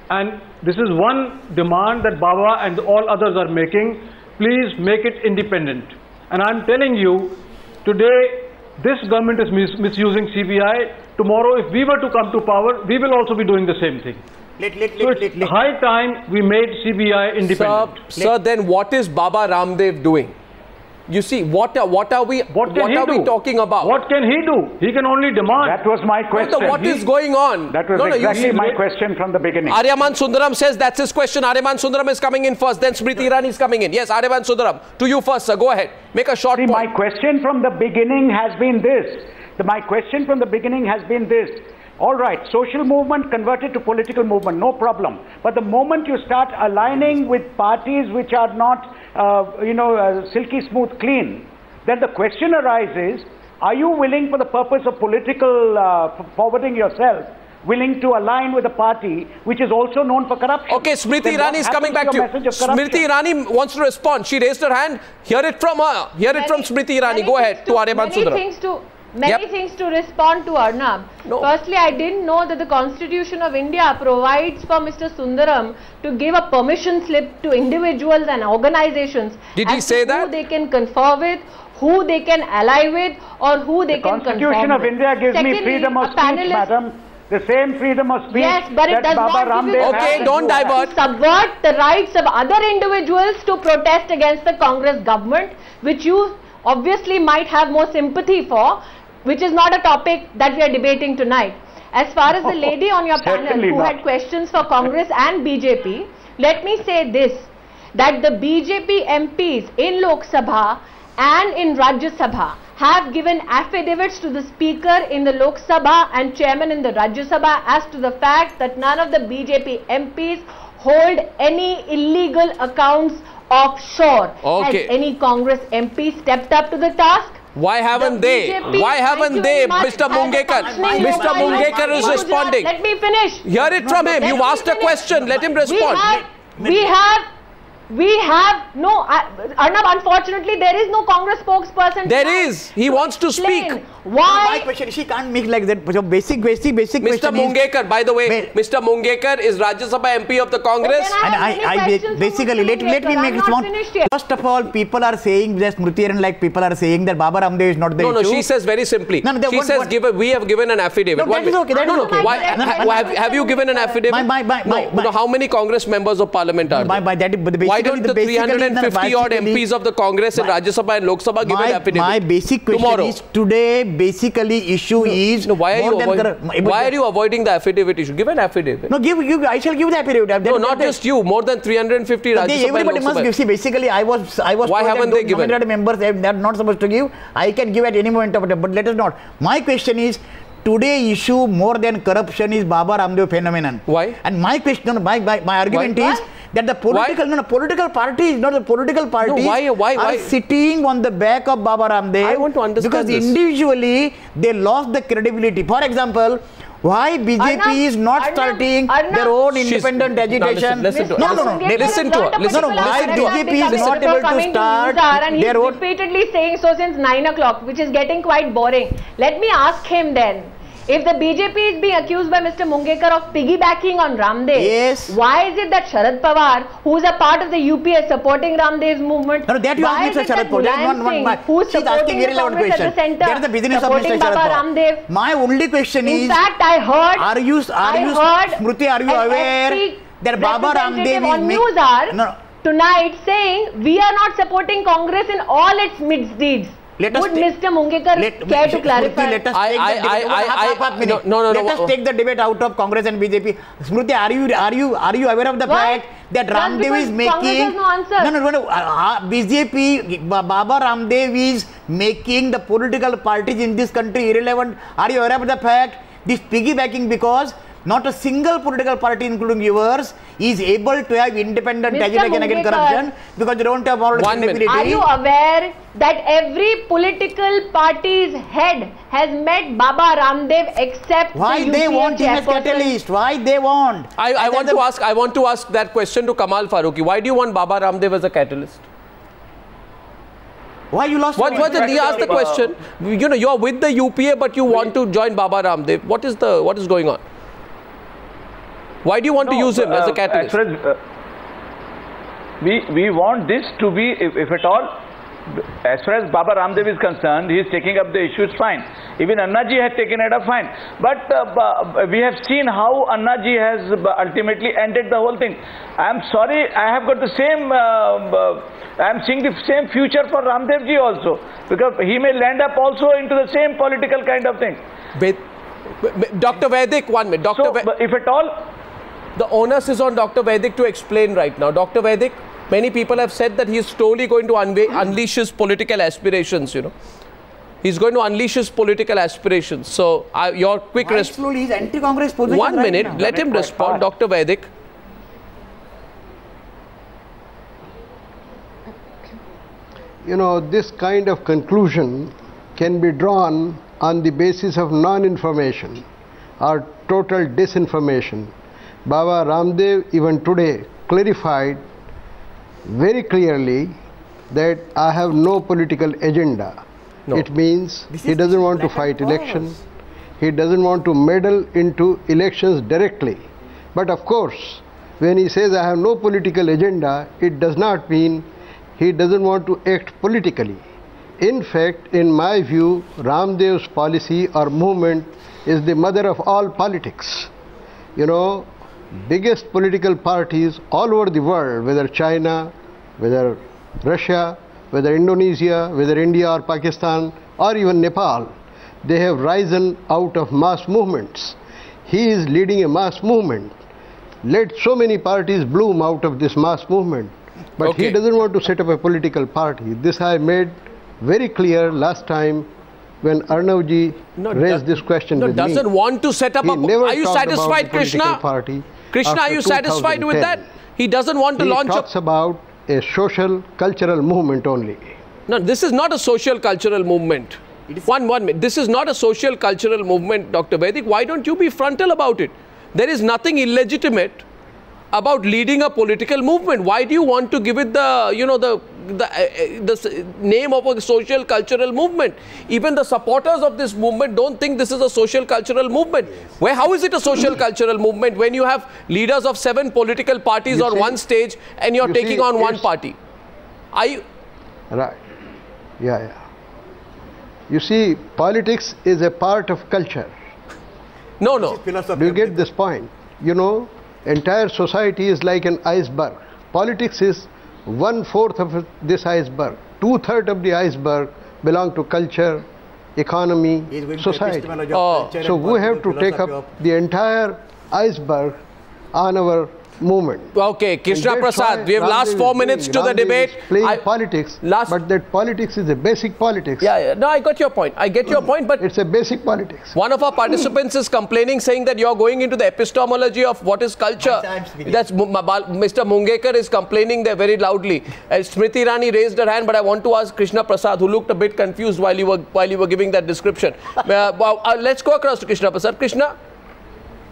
And this is one demand that Baba and all others are making. Please make it independent. And I'm telling you, today, this government is misusing CBI. Tomorrow, if we were to come to power, we will also be doing the same thing. So it's high time we made CBI independent. Sir, then what is Baba Ramdev doing? You see, what are we talking about? What can he do? He can only demand. That was my question. What is going on? That was exactly my question from the beginning. Aryaman Sundaram says that's his question. Aryaman Sundaram is coming in first. Then Smriti Irani is coming in. Yes, Aryaman Sundaram. To you first, sir. Go ahead. Make a short point. My question from the beginning has been this. My question from the beginning has been this. All right, social movement converted to political movement, no problem. But the moment you start aligning with parties which are not, silky smooth clean, then the question arises, are you willing for the purpose of political forwarding yourself, willing to align with a party which is also known for corruption? Okay, Smriti Irani is coming back to you. Smriti Irani wants to respond. She raised her hand. Hear it from her. Hear it from Smriti Irani. Go ahead to Aryaman Sundaram. Many things to respond to, Arnab. Firstly, I didn't know that the Constitution of India provides for Mr. Sundaram to give a permission slip to individuals and organizations. Did he say that? Who they can confer with, who they can ally with or who they can conform with. The Constitution of India gives me freedom of speech, madam. The same freedom of speech. Yes, but it does not give you okay, don't divert. Subvert the rights of other individuals to protest against the Congress government, which you obviously might have more sympathy for, which is not a topic that we are debating tonight. As far as the lady on your panel who had questions for Congress and BJP, let me say this, that the BJP MPs in Lok Sabha and in Rajya Sabha have given affidavits to the Speaker in the Lok Sabha and Chairman in the Rajya Sabha as to the fact that none of the BJP MPs hold any illegal accounts offshore. Okay. Has any Congress MP stepped up to the task? Why haven't they? Why haven't they, Mr. Mungekar? Mr. Mungekar is responding. Let me finish. Hear it from him. You've asked a question. Let him respond. We have no, Arnab, unfortunately there is no Congress spokesperson. There is. He wants to speak. Why? My question, she can't make like that. So basic question Mr. Mungekar, by the way, Mr. Mungekar is Rajya Sabha MP of the Congress. And I basically, let me make this one. First of all, people are saying, that Smriti and like people are saying that Baba Ramdev is not the issue. No, she says very simply. She says we have given an affidavit. No, that is okay. That is okay. Why, have you given an affidavit? No, how many Congress members of Parliament are there? Why don't the 350 odd MPs of the Congress in Rajya Sabha and Lok Sabha give an affidavit? My basic question is today. Basically, issue is why are you avoiding the affidavit issue? Give an affidavit. No, I shall give the affidavit. No, not just you. More than 350 Rajya Sabha. Everybody must give. See, basically, I was. Why haven't they given? Members they are not supposed to give. I can give at any moment of time, but let us not. My question is, today issue more than corruption is Baba Ramdev phenomenon. Why? And my question, my argument is that the political parties, not the political parties, are sitting on the back of Baba Ramdev. I want to understand because individually they lost the credibility. For example, why BJP is not starting their own independent agitation? Listen to her. Listen to her. Why BJP is not able to start their own? Repeatedly saying so since 9 o'clock, which is getting quite boring. Let me ask him then. If the BJP is being accused by Mr. Mungekar of piggybacking on Ramdev, why is it that Sharad Pawar, who is a part of the UPA supporting Ramdev's movement, that you ask Mr. Sharad Pawar, who is supporting the Congress at the centre, that is the business of Mr. Sharad Pawar. My only question is, in fact, I heard, Smriti, are you aware that Baba Ramdev on Newshour tonight saying we are not supporting Congress in all its misdeeds? Would Mr. Mungekar care to clarify? Let us take the debate out of Congress and BJP. Smriti, are you aware of the fact that Ramdev is making? Congress has no answer. BJP, Baba Ramdev is making the political parties in this country irrelevant. Are you aware of the fact? This piggybacking because not a single political party, including yours, is able to have independent agitation against corruption because they don't have moral credibility. Are you aware that every political party's head has met Baba Ramdev except why the they UPA want him as catalyst? Why they want? I want to ask that question to Kamal Farooqi. Why do you want Baba Ramdev as a catalyst? Why you lost? What he asked the question? You know, you're with the UPA, but you want to join Baba Ramdev. What is going on? Why do you want to use him as a catalyst? We want this to be, if at all, as far as Baba Ramdev is concerned, he is taking up the issues fine. Even Annaji had taken it up fine. But we have seen how Annaji has ultimately ended the whole thing. I am sorry, I have got the same, I am seeing the same future for Ramdev ji also. Because he may land up also into the same political kind of thing. Dr. Vaidik, 1 minute. If at all, the onus is on Dr. Vaidik to explain right now. Dr. Vaidik, many people have said that he is slowly going to unleash his political aspirations, you know. He's going to unleash his political aspirations. So, your quick response. Slowly, he's anti-Congress position 1 minute, let him respond. Dr. Vaidik. You know, this kind of conclusion can be drawn on the basis of non-information or total disinformation. Baba Ramdev even today clarified very clearly that I have no political agenda. No. It means he doesn't want to fight elections. He doesn't want to meddle into elections directly. But of course, when he says I have no political agenda, it does not mean he doesn't want to act politically. In fact, in my view, Ramdev's policy or movement is the mother of all politics. You know, biggest political parties all over the world, whether China, whether Russia, whether Indonesia, whether India or Pakistan, or even Nepal, they have risen out of mass movements. He is leading a mass movement. Let so many parties bloom out of this mass movement. But he doesn't want to set up a political party. This I made very clear last time when Arnavji raised this question with me. Doesn't want to set up a... Are you satisfied, Krishna? Party Krishna, are you satisfied with that? He doesn't want to launch... He talks about a social, cultural movement only. No, this is not a social, cultural movement. One minute. This is not a social, cultural movement, Dr. Vaidik. Why don't you be frontal about it? There is nothing illegitimate about leading a political movement. Why do you want to give it the, you know, the name of a social cultural movement? Even the supporters of this movement don't think this is a social cultural movement. How is it a social cultural movement when you have leaders of 7 political parties on one stage and you're taking on one party? Are you... Right. Yeah. You see, politics is a part of culture. No. Do you get this point? You know, entire society is like an iceberg. Politics is 1/4 of this iceberg. 2/3 of the iceberg belong to culture, economy, society. So we have to take up the entire iceberg on our movement. Okay, Krishna Prasad, we have last 4 minutes to the debate. Playing politics, but that politics is a basic politics. Yeah, no, I got your point. I get your point, but it's a basic politics. One of our participants is complaining, saying that you're going into the epistemology of what is culture. That's Mr. Mungekar is complaining there very loudly. Smriti Irani raised her hand, but I want to ask Krishna Prasad, who looked a bit confused while you were giving that description. Let's go across to Krishna Prasad. Krishna,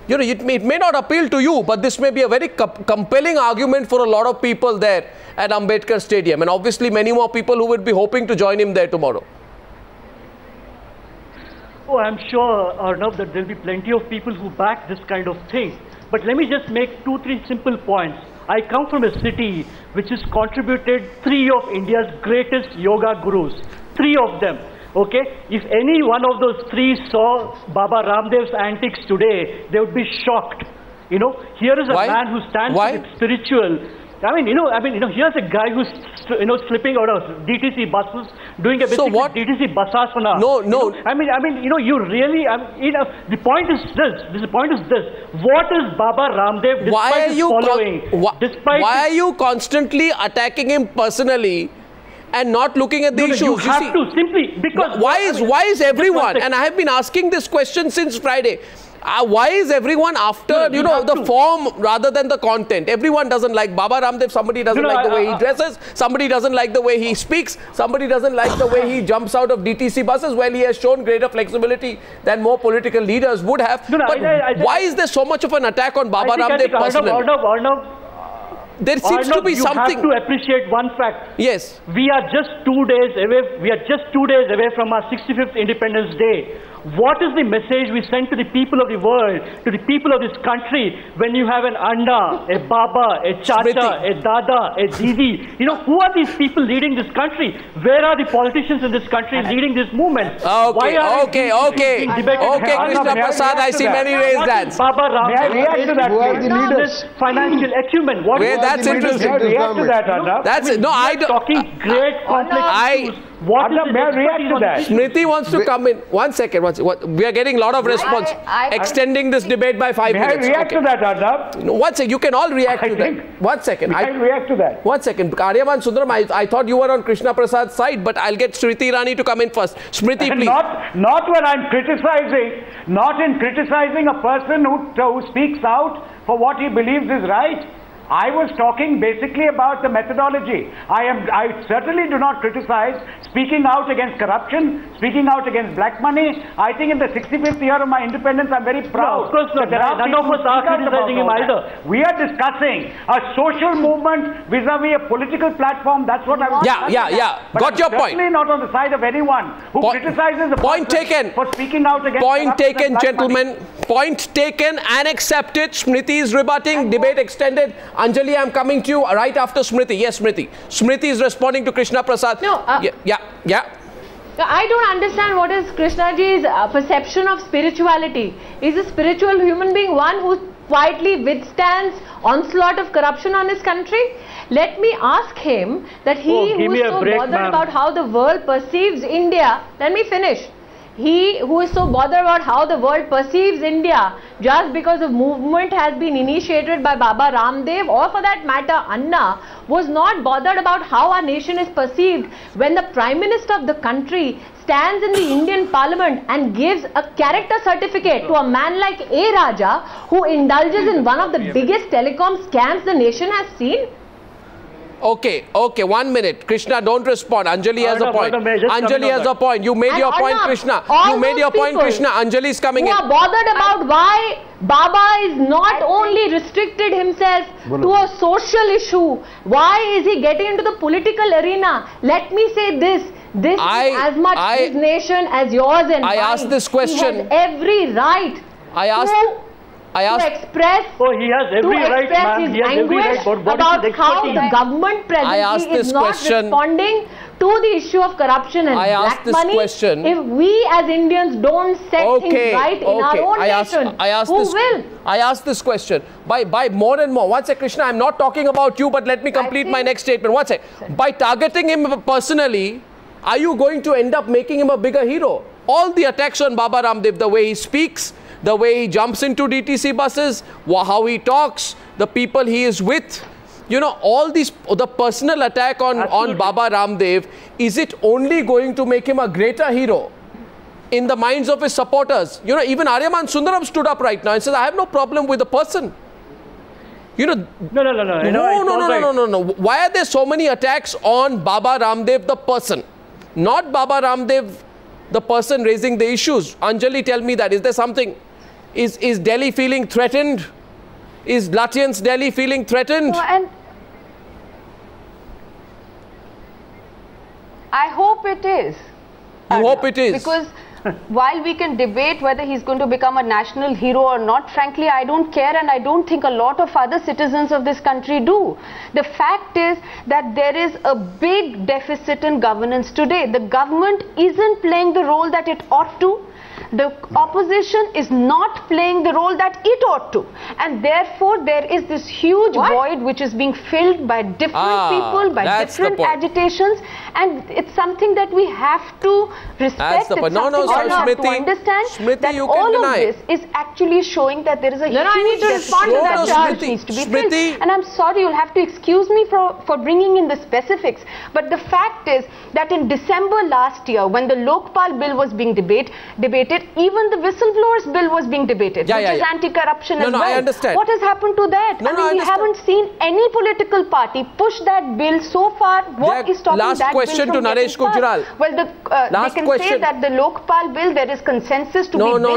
you know, it may not appeal to you, but this may be a very compelling argument for a lot of people there at Ambedkar Stadium, and obviously many more people who would be hoping to join him there tomorrow. Oh, I'm sure, Arnav, that there'll be plenty of people who back this kind of thing. But let me just make 2-3 simple points. I come from a city which has contributed 3 of India's greatest yoga gurus. 3 of them. Okay, if any one of those 3 saw Baba Ramdev's antics today, they would be shocked. You know, here is a man who stands with spiritual. Here's a guy who's, flipping out of DTC buses, doing a basically DTC basasana. No. You really, the point is this. The point is this. What is Baba Ramdev despite his following? Why are you constantly attacking him personally and not looking at the issues? You have to simply because why is everyone, and I have been asking this question since Friday, why is everyone after the form rather than the content? Everyone doesn't like Baba Ramdev. Somebody doesn't like the way he dresses. Somebody doesn't like the way he speaks. Somebody doesn't like the way he jumps out of DTC buses. Well, he has shown greater flexibility than more political leaders would have. Why is there so much of an attack on Baba Ramdev personally? There seems to be something. You have to appreciate one fact. Yes. We are just 2 days away. We are just 2 days away from our 65th Independence Day. What is the message we send to the people of the world, to the people of this country, when you have an Anna, a Baba, a Chacha, a Dada, a Didi? Who are these people leading this country? Where are the politicians in this country leading this movement? Okay, Krishna Prasad, I see many raised hands. Baba Ramdev, who are the leaders? Financial acumen. That's interesting. React to that, Arnav. Talking great complex issues. What is may I react to that? Smriti wants to come in. 1 second. We are getting a lot of response. Extending this debate by 5 minutes. May I react to that, Arnav? No, 1 second. You can all react to that. 1 second. I react to that. 1 second. Aryaman Sundaram, I thought you were on Krishna Prasad's side, but I'll get Smriti Irani to come in first. Smriti, please. Not when I'm criticizing, not in criticizing a person who speaks out for what he believes is right. I was talking basically about the methodology. I certainly do not criticize speaking out against corruption, speaking out against black money. I think in the 65th year of my independence, I'm very proud. No, of course not. None of us are criticizing him either. We are discussing a social movement vis-a-vis a political platform. That's what I was discussing. Yeah. But got your point. Certainly not on the side of anyone who criticizes the point taken for speaking out against point taken, gentlemen. Money. Point taken and accepted. Smriti is rebutting. Debate extended. Anjali, I'm coming to you right after Smriti. Yes, Smriti. Smriti is responding to Krishna Prasad. No. Yeah. I don't understand what is Krishnaji's perception of spirituality. Is a spiritual human being one who quietly withstands onslaught of corruption on his country? Let me ask him that he who is so bothered about how the world perceives India, let me finish. He who is so bothered about how the world perceives India just because the movement has been initiated by Baba Ramdev, or for that matter Anna, was not bothered about how our nation is perceived when the Prime Minister of the country stands in the Indian Parliament and gives a character certificate to a man like A. Raja, who indulges in one of the biggest telecom scams the nation has seen. Okay, 1 minute. Krishna, don't respond. Anjali has a point. Anjali has a point. You made your point, Krishna. You made your point, Krishna. Anjali is coming in. Who are bothered about why Baba is not only restricted himself to a social issue, why is he getting into the political arena? Let me say this. This is as much his nation as yours and mine. I asked this question. He has every right to express he has every right, ma'am. His anguish about how the government presently is not responding to the issue of corruption and black money. If we as Indians don't set things right in our own nation, who will? I asked this question by more and more. One sec, Krishna, I'm not talking about you, but let me complete my next statement. One sec. By targeting him personally, are you going to end up making him a bigger hero? All the attacks on Baba Ramdev, the way he speaks, the way he jumps into DTC buses, how he talks, the people he is with, you know, all these, the personal attack on Baba Ramdev, is it only going to make him a greater hero in the minds of his supporters? You know, even Aryaman Sundaram stood up right now and says, I have no problem with the person. You know, no. Why are there so many attacks on Baba Ramdev, the person? Not Baba Ramdev, the person raising the issues. Anjali, tell me that. Is there something? Is Delhi feeling threatened? Is Lutyens Delhi feeling threatened? No, and I hope it is. You hope it is? Because while we can debate whether he's going to become a national hero or not, frankly, I don't care, and I don't think a lot of other citizens of this country do. The fact is that there is a big deficit in governance today. The government isn't playing the role that it ought to. The opposition is not playing the role that it ought to, and therefore there is this huge void which is being filled by different people, by different agitations, and it's something that we have to respect. It's something that we have to understand that all of this is actually showing that there is a huge deficit that charge needs to be filled. And I'm sorry, you'll have to excuse me for bringing in the specifics, but the fact is that in December last year, when the Lokpal bill was being debated, even the whistleblowers bill was being debated, which is anti-corruption as well. I understand. What has happened to that? I mean, we haven't seen any political party push that bill so far. What is stopping that bill from getting passed? Well, they can say that the Lokpal bill, there is consensus to be built. First,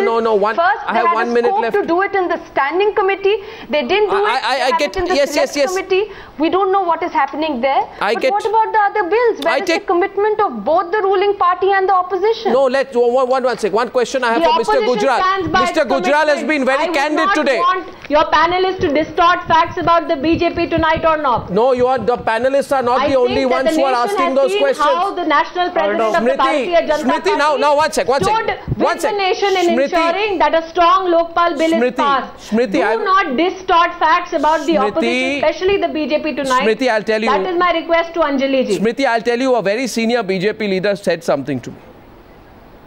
they had a scope to do it in the standing committee. They didn't do it. I get in the select committee. We don't know what is happening there. But what about the other bills? Where is the commitment of both the ruling party and the opposition? No, let's one second. One question I have for Mr. Gujral. Mr. Gujral has been very candid today. I would not want your panelists to distort facts about the BJP tonight or not. No, the panelists are not the only ones who are asking those questions. How the national president of the Bharatiya Janata Party now one sec. stood with the nation in ensuring that a strong Lokpal bill is passed. Do not distort facts about the opposition, especially the BJP tonight. Smriti, I'll tell you. That is my request to Anjali ji. Smriti, I'll tell you, a very senior BJP leader said something to me.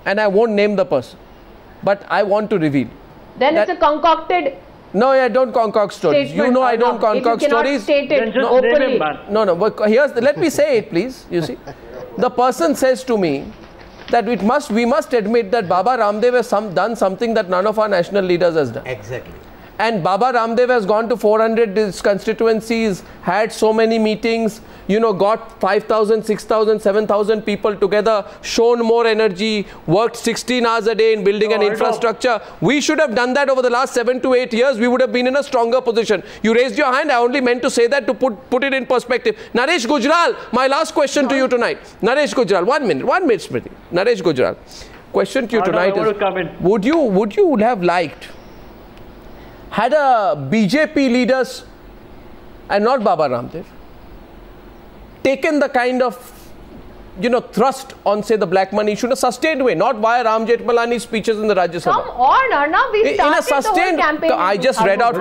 And I won't name the person, but I want to reveal. Then it's a concocted. No, I don't concoct stories. You know I don't concoct stories. State it openly. No. But let me say it, please. You see, the person says to me that we must admit that Baba Ramdev has done something that none of our national leaders has done. Exactly. And Baba Ramdev has gone to 400 constituencies, had so many meetings, you know, got 5,000, 6,000, 7,000 people together, shown more energy, worked 16 hours a day in building an infrastructure. We should have done that over the last 7 to 8 years. We would have been in a stronger position. You raised your hand. I only meant to say that to put it in perspective. Naresh Gujral, my last question to you tonight. Naresh Gujral, 1 minute, Smriti. Naresh Gujral, question to you tonight is, would you have liked, had a BJP leaders, and not Baba Ramdev, taken the kind of thrust on, say, the black money issue in a sustained way, not via Ram Jethmalani's speeches in the Rajya Sabha. Come on, Arnav, we started in a sustained, the whole campaign. I just read out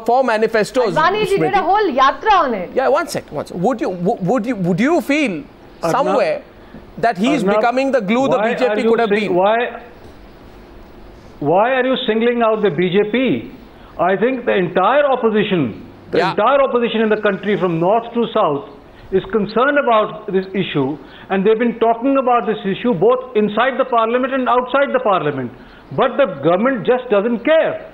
four manifestos. Advani ji did a whole yatra on it. Yeah, one second. Would you feel somewhere that he is becoming the glue the BJP could have been? Why are you singling out the BJP? I think the entire opposition, entire opposition in the country from north to south is concerned about this issue, and they've been talking about this issue both inside the parliament and outside the parliament. But the government just doesn't care.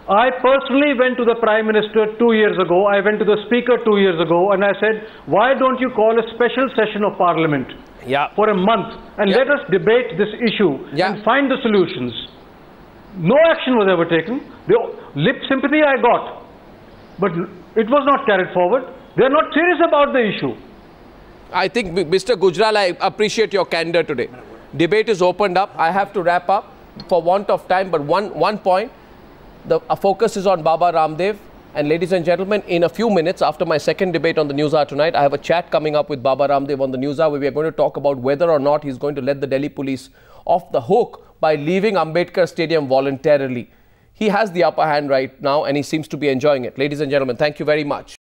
I personally went to the Prime Minister 2 years ago, I went to the Speaker 2 years ago, and I said, why don't you call a special session of Parliament for a month and let us debate this issue and find the solutions. No action was ever taken. The lip sympathy I got, but it was not carried forward. They are not serious about the issue. I think, Mr. Gujral, I appreciate your candor today. Debate is opened up. I have to wrap up for want of time, but one point. The focus is on Baba Ramdev. And ladies and gentlemen, in a few minutes after my second debate on the Newshour tonight, I have a chat coming up with Baba Ramdev on the Newshour where we are going to talk about whether or not he's going to let the Delhi police off the hook by leaving Ambedkar Stadium voluntarily. He has the upper hand right now and he seems to be enjoying it. Ladies and gentlemen, thank you very much.